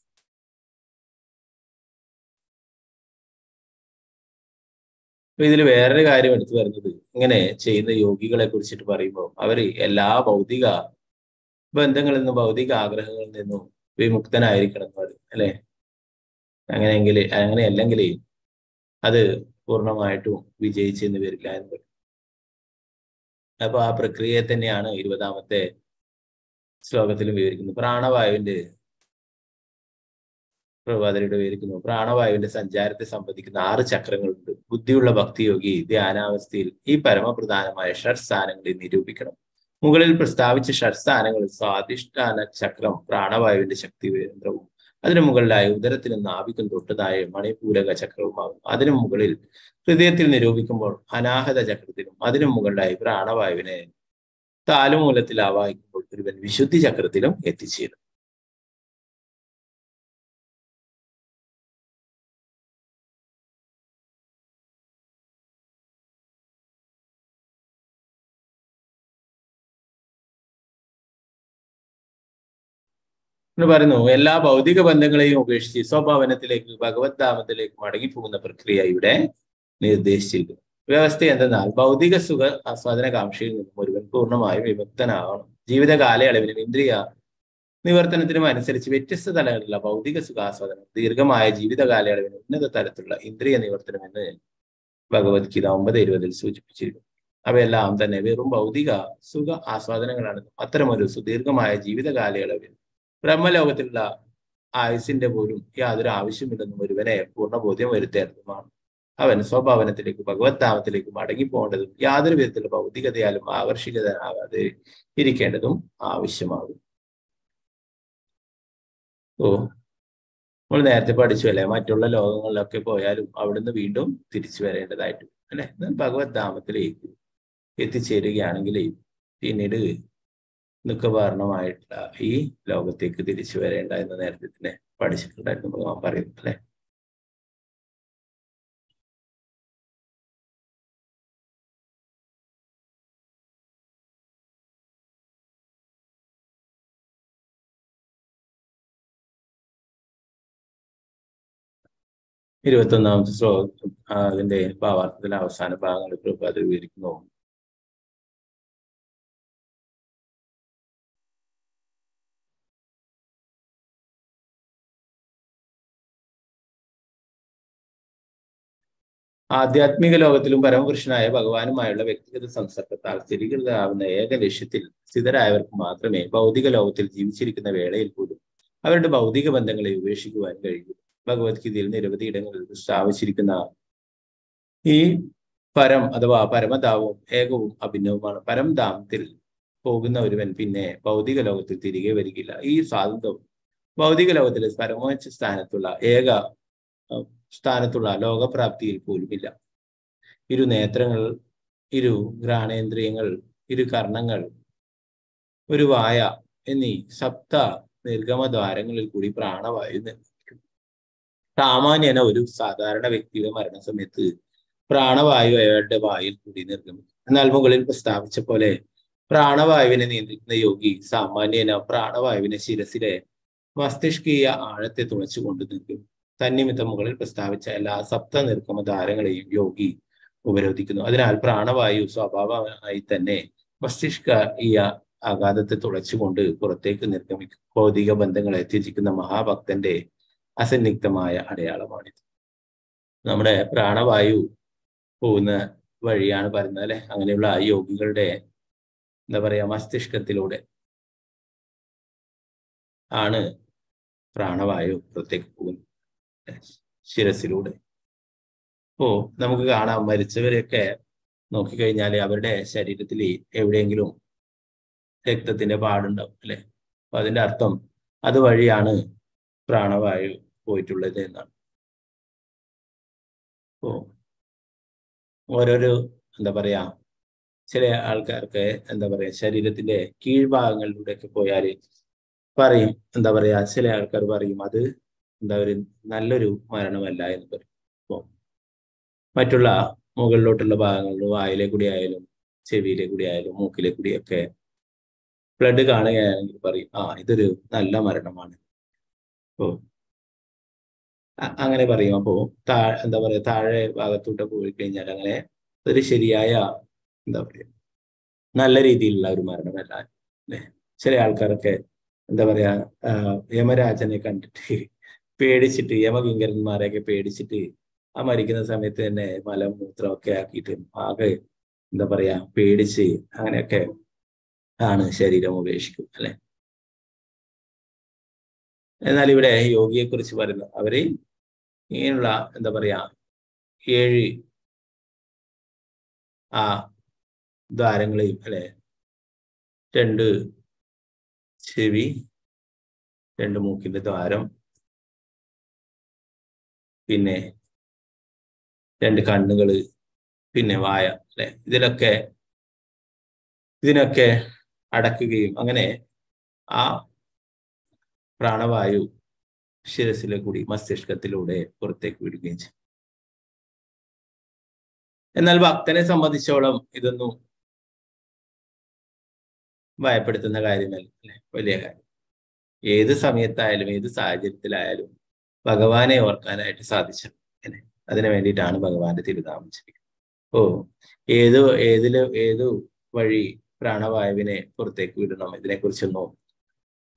അപ്പൊ ഇതിൽ വേറൊരു കാര്യം എടുത്തു വരുന്നത്, ഇങ്ങനെ ചെയ്യുന്ന യോഗികളെ കുറിച്ചിട്ട് പറയുമ്പോൾ അവര് എല്ലാ ഭൗതിക ബന്ധങ്ങളിൽ നിന്നും ഭൗതിക ആഗ്രഹങ്ങളിൽ നിന്നും വിമുക്തനായിരിക്കണം എന്ന് പറയും അല്ലെ. അങ്ങനെയല്ലെങ്കിൽ അത് പൂർണ്ണമായിട്ടും വിജയിച്ചെന്ന് വരില്ല എന്ന് പറയും. അപ്പൊ ആ പ്രക്രിയയെ തന്നെയാണ് 20ാമത്തെ ശ്ലോകത്തിലും വിവരിക്കുന്നത്. പ്രഭാതരിയുടെ വിവരിക്കുന്നു പ്രാണവായുവിന്റെ സഞ്ചാരത്തെ സംബന്ധിക്കുന്ന 6 ചക്രങ്ങളുണ്ട്. ബുദ്ധിയുള്ള ഭക്തിയോഗി ധ്യാനാവസ്ഥയിൽ ഈ പരമപ്രധാനമായ ഷഡ്സ്ഥാനങ്ങളെ നിരൂപിക്കണം. മുകളിൽ പ്രസ്താവിച്ച ഷഡ്സ്ഥാനങ്ങളിൽ സ്വാധിഷ്ഠാന ചക്രം പ്രാണവായുവിന്റെ ശക്തി കേന്ദ്രവും അതിനു മുകളിലായ ഉദരത്തിനും നാഭിക്കും തൊട്ടതായ മണിപൂരക ചക്രവുമാകും. അതിനു മുകളിൽ ഹൃദയത്തിൽ നിരൂപിക്കുമ്പോൾ അനാഹത ചക്രത്തിനും അതിനു മുകളിലായി പ്രാണവായുവിനെ താലുമൂലത്തിൽ ആവാഹിക്കുമ്പോൾ ഒരുവൻ വിശുദ്ധി ചക്രത്തിലും എത്തിച്ചേരും. പറയുന്നു എല്ലാ ഭൗതിക ബന്ധങ്ങളെയും ഉപേക്ഷിച്ച് സ്വഭാവനത്തിലേക്ക് ഭഗവത് ധാമത്തിലേക്ക് മടങ്ങിപ്പോകുന്ന പ്രക്രിയ ഇവിടെ നിർദ്ദേശിച്ചിരിക്കുന്നു. വ്യവസ്ഥ എന്തെന്നാൽ ഭൗതിക സുഖ ആസ്വാദന കാംക്ഷയിൽ നിന്നും ഒരുവൻ പൂർണ്ണമായും വിമുക്തനാവണം. ജീവിത കാലയളവിനും ഇന്ദ്രിയ നിവർത്തനത്തിനും അനുസരിച്ച് വ്യത്യസ്ത തലങ്ങളിലുള്ള ഭൗതിക സുഖാസ്വാദനം ദീർഘമായ ജീവിത കാലയളവിന് ഉന്നത തലത്തിലുള്ള ഇന്ദ്രിയ നിവർത്തനം എന്ന് ഭഗവത്ഗീത 9:20 സൂചിപ്പിച്ചിരിക്കുന്നു. അവയെല്ലാം തന്നെ വെറും ഭൗതിക സുഖ ആസ്വാദനങ്ങളാണ്. അത്തരമൊരു സുദീർഘമായ ജീവിത കാലയളവിൽ ബ്രഹ്മലോകത്തിലുള്ള ആയുസിന്റെ പോലും യാതൊരു ആവശ്യമില്ലെന്നും ഒരുവനെ പൂർണ്ണബോധ്യം വരുത്തേണ്ടതുമാണ്. അവൻ സ്വഭാവനത്തിലേക്ക് ഭഗവത് ധാമത്തിലേക്ക് മടങ്ങിപ്പോകേണ്ടതും യാതൊരു വിധത്തിലുള്ള ഭൗതികതയാലും ആകർഷികതനാകാതെ ഇരിക്കേണ്ടതും ആവശ്യമാകും. നമ്മൾ നേരത്തെ പഠിച്ചു അല്ലെ, മറ്റുള്ള ലോകങ്ങളിലൊക്കെ പോയാലും അവിടുന്ന് വീണ്ടും തിരിച്ചു വരേണ്ടതായിട്ട് അല്ലെ. ഭഗവത് ധാമത്തിലേക്ക് എത്തിച്ചേരുകയാണെങ്കിൽ പിന്നീട് ദുഃഖപൂർണമായിട്ടുള്ള ഈ ലോകത്തേക്ക് തിരിച്ചു വരേണ്ട എന്ന് നേരത്തെ തന്നെ പഠിച്ചിട്ടുണ്ടായിരുന്നു ഭഗവാൻ പറയുന്നു അല്ലെ. ഇരുപത്തൊന്നാമത്തെ ശ്ലോകം അതിന്റെ ഭാവാർത്ഥത്തിലെ അവസാന ഭാഗങ്ങൾ പ്രഭുപാദ വിവരിക്കുന്നു. ആധ്യാത്മിക ലോകത്തിലും പരമപുരുഷനായ ഭഗവാനുമായുള്ള വ്യക്തിഗത സംസർഗത്താൽ സ്ഥിരീകൃതമാവുന്ന ഏക ലക്ഷ്യത്തിൽ സ്ഥിതരായവർക്ക് മാത്രമേ ഭൗതിക ലോകത്തിൽ ജീവിച്ചിരിക്കുന്ന വേളയിൽ പോലും അവരുടെ ഭൗതിക ബന്ധങ്ങളെ ഉപേക്ഷിക്കുവാൻ കഴിയൂ. ഭഗവത്ഗീതയിൽ നിരവധി ഇടങ്ങളിൽ സ്ഥാപിച്ചിരിക്കുന്ന ഈ പരം അഥവാ പരമധാമവും ഏകവും അഭിന്നവുമാണ്. പരംധാമത്തിൽ പോകുന്ന ഒരുവൻ പിന്നെ ഭൗതിക ലോകത്തിൽ തിരികെ വരികയില്ല. ഈ സ്വാതന്ത്ര്യവും ഭൗതിക ലോകത്തിലെ പരമോച്ച സ്ഥാനത്തുള്ള ലോകപ്രാപ്തിയിൽ പോലുമില്ല. ഇരു നേത്രങ്ങൾ ഇരു ഘ്രാണേന്ദ്രിയങ്ങൾ, ഇരു കർണങ്ങൾ, ഒരു വായ എന്നീ സപ്ത നിർഗമദ്വാരങ്ങളിൽ കൂടി പ്രാണവായു നിർമ്മിക്കും. സാമാന്യന ഒരു സാധാരണ വ്യക്തിയുടെ മരണസമയത്ത് പ്രാണവായു അയാളുടെ വായിൽ കൂടി നിർഗമിക്കും. എന്നാൽ മുകളിൽ പ്രസ്താവിച്ച പോലെ പ്രാണവായുവിനെ നിയന്ത്രിക്കുന്ന യോഗി സാമാന്യന പ്രാണവായുവിനെ ശിരസിലെ മസ്തിഷ്കീയ ആഴത്തെ തുളച്ചുകൊണ്ട് നിർഗമിക്കും. തന്നിമിത്തം മുകളിൽ പ്രസ്താവിച്ച എല്ലാ സപ്ത നിർഗമദ്വാരങ്ങളെയും യോഗി ഉപരോധിക്കുന്നു. അതിനാൽ പ്രാണവായു സ്വാഭാവികമായി തന്നെ മസ്തിഷ്കീയ ആഘാതത്തെ തുളച്ചുകൊണ്ട് പുറത്തേക്ക് നിർഗമിക്കും. ഭൗതിക ബന്ധങ്ങളെ ത്യജിക്കുന്ന മഹാഭക്തന്റെ അസന്നിഗ്ധമായ അടയാളമാണിത്. നമ്മുടെ പ്രാണവായു പോകുന്ന വഴിയാണ് പറയുന്നത് അല്ലെ. അങ്ങനെയുള്ള യോഗികളുടെ എന്താ പറയാ മസ്തിഷ്കത്തിലൂടെ ആണ് പ്രാണവായു പുറത്തേക്ക് പോകുന്നത്, ശിരസിലൂടെ. നമുക്ക് കാണാം, മരിച്ചവരെയൊക്കെ നോക്കിക്കഴിഞ്ഞാൽ അവരുടെ ശരീരത്തിൽ എവിടെയെങ്കിലും രക്തത്തിന്റെ പാടുണ്ടാവും അല്ലെ. അപ്പൊ അതിന്റെ അർത്ഥം അതുവഴിയാണ് പ്രാണവായു പോയിട്ടുള്ളത് എന്നാണ്. ഓരോരോ എന്താ പറയാ ചില ആൾക്കാർക്ക് എന്താ പറയാ ശരീരത്തിന്റെ കീഴ്ഭാഗങ്ങളിലൂടെയൊക്കെ പോയാൽ പറയും, എന്താ പറയാ ചില ആൾക്കാർ പറയും അത് എന്താ ഒരു നല്ലൊരു മരണമല്ല എന്ന് പറയും. മറ്റുള്ള മുകളിലോട്ടുള്ള ഭാഗങ്ങളിൽ വായിലെ കൂടി ആയാലും ചെവിയിലെ കൂടി ആയാലും മൂക്കിലെ കൂടിയൊക്കെ ബ്ലഡ് കാണുകയാണെങ്കിൽ പറയും ഇതൊരു നല്ല മരണമാണ്. അങ്ങനെ പറയും. അപ്പോ എന്താ പറയാ താഴെ ഭാഗത്തോട്ട് പോയി കഴിഞ്ഞാൽ അങ്ങനെ ഒരു ശരിയായ എന്താ പറയാ നല്ല രീതിയിലുള്ള ഒരു മരണമല്ല അല്ലെ. ചില ആൾക്കാരൊക്കെ എന്താ പറയാ യമരാജനെ കണ്ടിട്ട് പേടിച്ചിട്ട്, യമകിങ്കരന്മാരെയൊക്കെ പേടിച്ചിട്ട് ആ മരിക്കുന്ന സമയത്ത് തന്നെ മലം മൂത്രമൊക്കെ ആക്കിയിട്ട് ആകെ എന്താ പറയാ പേടിച്ച് അങ്ങനെയൊക്കെ ആണ് ശരീരം ഉപേക്ഷിക്കും അല്ലെ. എന്നാൽ ഇവിടെ യോഗിയെ കുറിച്ച് പറയുന്നു, അവര് ഇങ്ങനെയുള്ള എന്താ പറയാ 7 ദ്വാരങ്ങളെയും അല്ലെ, 2 ചെവി, 2 മൂക്കിന്റെ ദ്വാരം, പിന്നെ 2 കണ്ണുകള്, പിന്നെ വായ അല്ലെ, ഇതിനൊക്കെ അടക്കുകയും അങ്ങനെ ആ പ്രാണവായു ശിരസിലെ കൂടി മസ്തിഷ്കത്തിലൂടെ പുറത്തേക്ക് വിടുകയും ചെയ്യും. എന്നാൽ ഭക്തനെ സംബന്ധിച്ചോളം ഇതൊന്നും ഭയപ്പെടുത്തുന്ന കാര്യമല്ല അല്ലെ, വലിയ കാര്യം. ഏത് സമയത്തായാലും ഏത് സാഹചര്യത്തിലായാലും ഭഗവാനെ ഓർക്കാനായിട്ട് സാധിച്ചു. അതിനു വേണ്ടിയിട്ടാണ് ഭഗവാന്റെ തിരുനാമം ജപിക്കുന്നത്. ഏതു വഴി പ്രാണവായുവിനെ പുറത്തേക്ക് വിടണം, ഇതിനെക്കുറിച്ചൊന്നും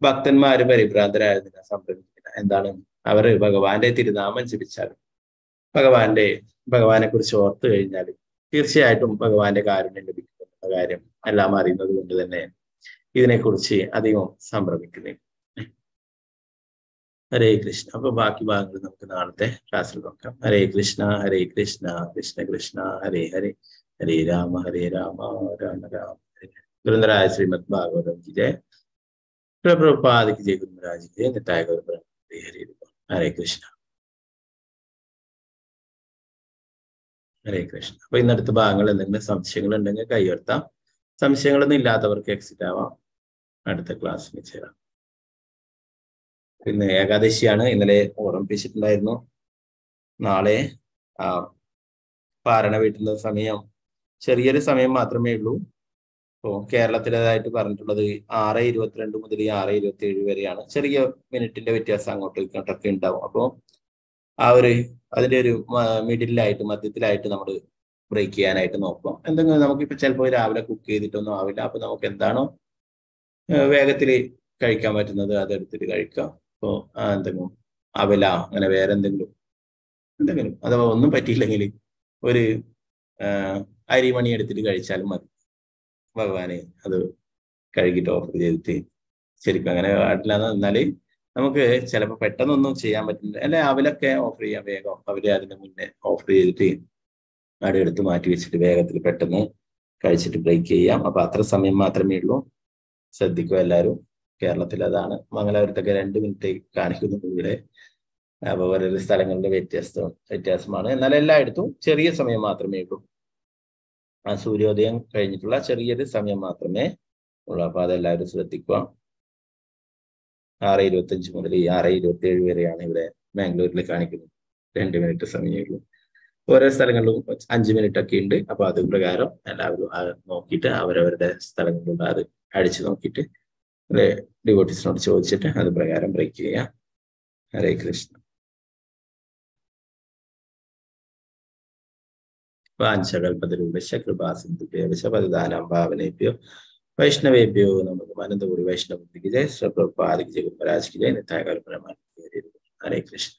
ഭക്തന്മാര് പരിഭ്രാന്തരായിരുന്നില്ല, സംഭ്രമിക്കില്ല. എന്താണ്, അവർ ഭഗവാന്റെ തിരുനാമം ജപിച്ചാൽ, ഭഗവാനെ കുറിച്ച് ഓർത്തു കഴിഞ്ഞാൽ തീർച്ചയായിട്ടും ഭഗവാന്റെ കാരുണ്യം ലഭിക്കുന്ന കാര്യം എല്ലാം അറിയുന്നത് കൊണ്ട് തന്നെ ഇതിനെക്കുറിച്ച് അധികം സംഭ്രമിക്കുന്നില്ല. ഹരേ കൃഷ്ണ. അപ്പൊ ബാക്കി ഭാഗങ്ങൾ നമുക്ക് നാളത്തെ ക്ലാസ്സിൽ നോക്കാം. ഹരേ കൃഷ്ണ കൃഷ്ണ കൃഷ്ണ ഹരേ ഹരേ, ഹരേ രാമ രാമ രാമ ഹരേ. ഗുരുനായ ശ്രീമദ് ഭാഗവതം की जय, प्रभुपाद की जय, गुरु महाराज की जय, निताय गौर हरे हरे हरे कृष्ण ഹരേ കൃഷ്ണ. അപ്പൊ ഇന്നടുത്ത ഭാഗങ്ങൾ എന്തെങ്കിലും സംശയങ്ങൾ ഉണ്ടെങ്കിൽ കൈയുയർത്താം. സംശയങ്ങളൊന്നും ഇല്ലാത്തവർക്ക് എക്സിറ്റ് ആവാം, അടുത്ത ക്ലാസ്സിന് ചേരാം. പിന്നെ ഏകാദശിയാണ്, ഇന്നലെ ഓർമ്മിപ്പിച്ചിട്ടുണ്ടായിരുന്നു. നാളെ പാരണ വീട്ടുന്ന സമയം ചെറിയൊരു സമയം മാത്രമേ ഉള്ളൂ. അപ്പോൾ കേരളത്തിലേതായിട്ട് പറഞ്ഞിട്ടുള്ളത് 6:22 മുതൽ 6:27 വരെയാണ്. ചെറിയ മിനിറ്റിന്റെ വ്യത്യാസം അങ്ങോട്ടും ഇങ്ങോട്ടൊക്കെ ഉണ്ടാവും. അപ്പോൾ അതിന്റെ ഒരു മധ്യത്തിലായിട്ട് നമ്മൾ ബ്രേക്ക് ചെയ്യാനായിട്ട് നോക്കാം. എന്തെങ്കിലും നമുക്കിപ്പോൾ ചിലപ്പോൾ രാവിലെ കുക്ക് ചെയ്തിട്ടൊന്നും ആവില്ല. അപ്പൊ നമുക്ക് എന്താണോ വേഗത്തിൽ കഴിക്കാൻ പറ്റുന്നത് അതെടുത്തിട്ട് കഴിക്കാം. അപ്പോൾ എന്തെങ്കിലും അവല അങ്ങനെ വേറെ എന്തെങ്കിലും അഥവാ ഒന്നും പറ്റിയില്ലെങ്കിൽ ഒരു അരിമണി എടുത്തിട്ട് കഴിച്ചാലും മതി. ഭഗവാനെ അത് കഴുകിയിട്ട് ഓഫർ ചെയ്തിട്ട് ശരിക്കും അങ്ങനെ പാടില്ല. എന്നാല് നമുക്ക് ചിലപ്പോൾ പെട്ടെന്നൊന്നും ചെയ്യാൻ പറ്റില്ല. അല്ലെ അവലൊക്കെ ഓഫർ ചെയ്യാം വേഗം. അതിന് മുന്നേ ഓഫർ ചെയ്തിട്ട് അവിടെ എടുത്ത് മാറ്റി വെച്ചിട്ട് വേഗത്തിൽ പെട്ടെന്ന് കഴിച്ചിട്ട് ബ്രേക്ക് ചെയ്യാം. അപ്പൊ അത്ര സമയം മാത്രമേ ഉള്ളൂ. ശ്രദ്ധിക്കുക എല്ലാവരും. കേരളത്തിൽ അതാണ്. മംഗലാപുരത്തൊക്കെ 2 മിനിറ്റ് കാണിക്കുന്നുണ്ട് ഇവിടെ. അപ്പൊ ഓരോ സ്ഥലങ്ങളുടെ വ്യത്യാസമാണ്. എന്നാൽ എല്ലായിടത്തും ചെറിയ സമയം മാത്രമേ ഉള്ളൂ. ആ സൂര്യോദയം കഴിഞ്ഞിട്ടുള്ള ചെറിയൊരു സമയം മാത്രമേ ഉള്ളൂ. അപ്പൊ അതെല്ലാവരും ശ്രദ്ധിക്കുക. 6:25 മുതൽ 6:27 വരെയാണ് ഇവിടെ ബാംഗ്ലൂരിൽ കാണിക്കുന്നത്. 2 മിനിറ്റ് സമയമുള്ളൂ. ഓരോ സ്ഥലങ്ങളിലും 5 മിനിറ്റ് ഒക്കെ ഉണ്ട്. അപ്പൊ അത് പ്രകാരം എല്ലാവരും നോക്കിയിട്ട് അവരവരുടെ സ്ഥലങ്ങളിലുള്ള അത് അടിച്ചു നോക്കിയിട്ട് ഡിവോട്ടീസിനോട് ചോദിച്ചിട്ട് അത് പ്രകാരം ബ്രേക്ക് ചെയ്യാം. ഹരേ കൃഷ്ണ. വാഞ്ചകൽപതരൂപശ കൃപാസിന്ധുഭ്യോ പതിദാനം ഭാവനേഭ്യോ വൈഷ്ണവേഭ്യോ നമുക്ക് അനന്തപുരി വൈഷ്ണവ ജയ പ്രഭുപാദിക്ക് ജയ ഗുരുരാജ് ജയ നിത്തായ കൽപ്പന. ഹരേ കൃഷ്ണ.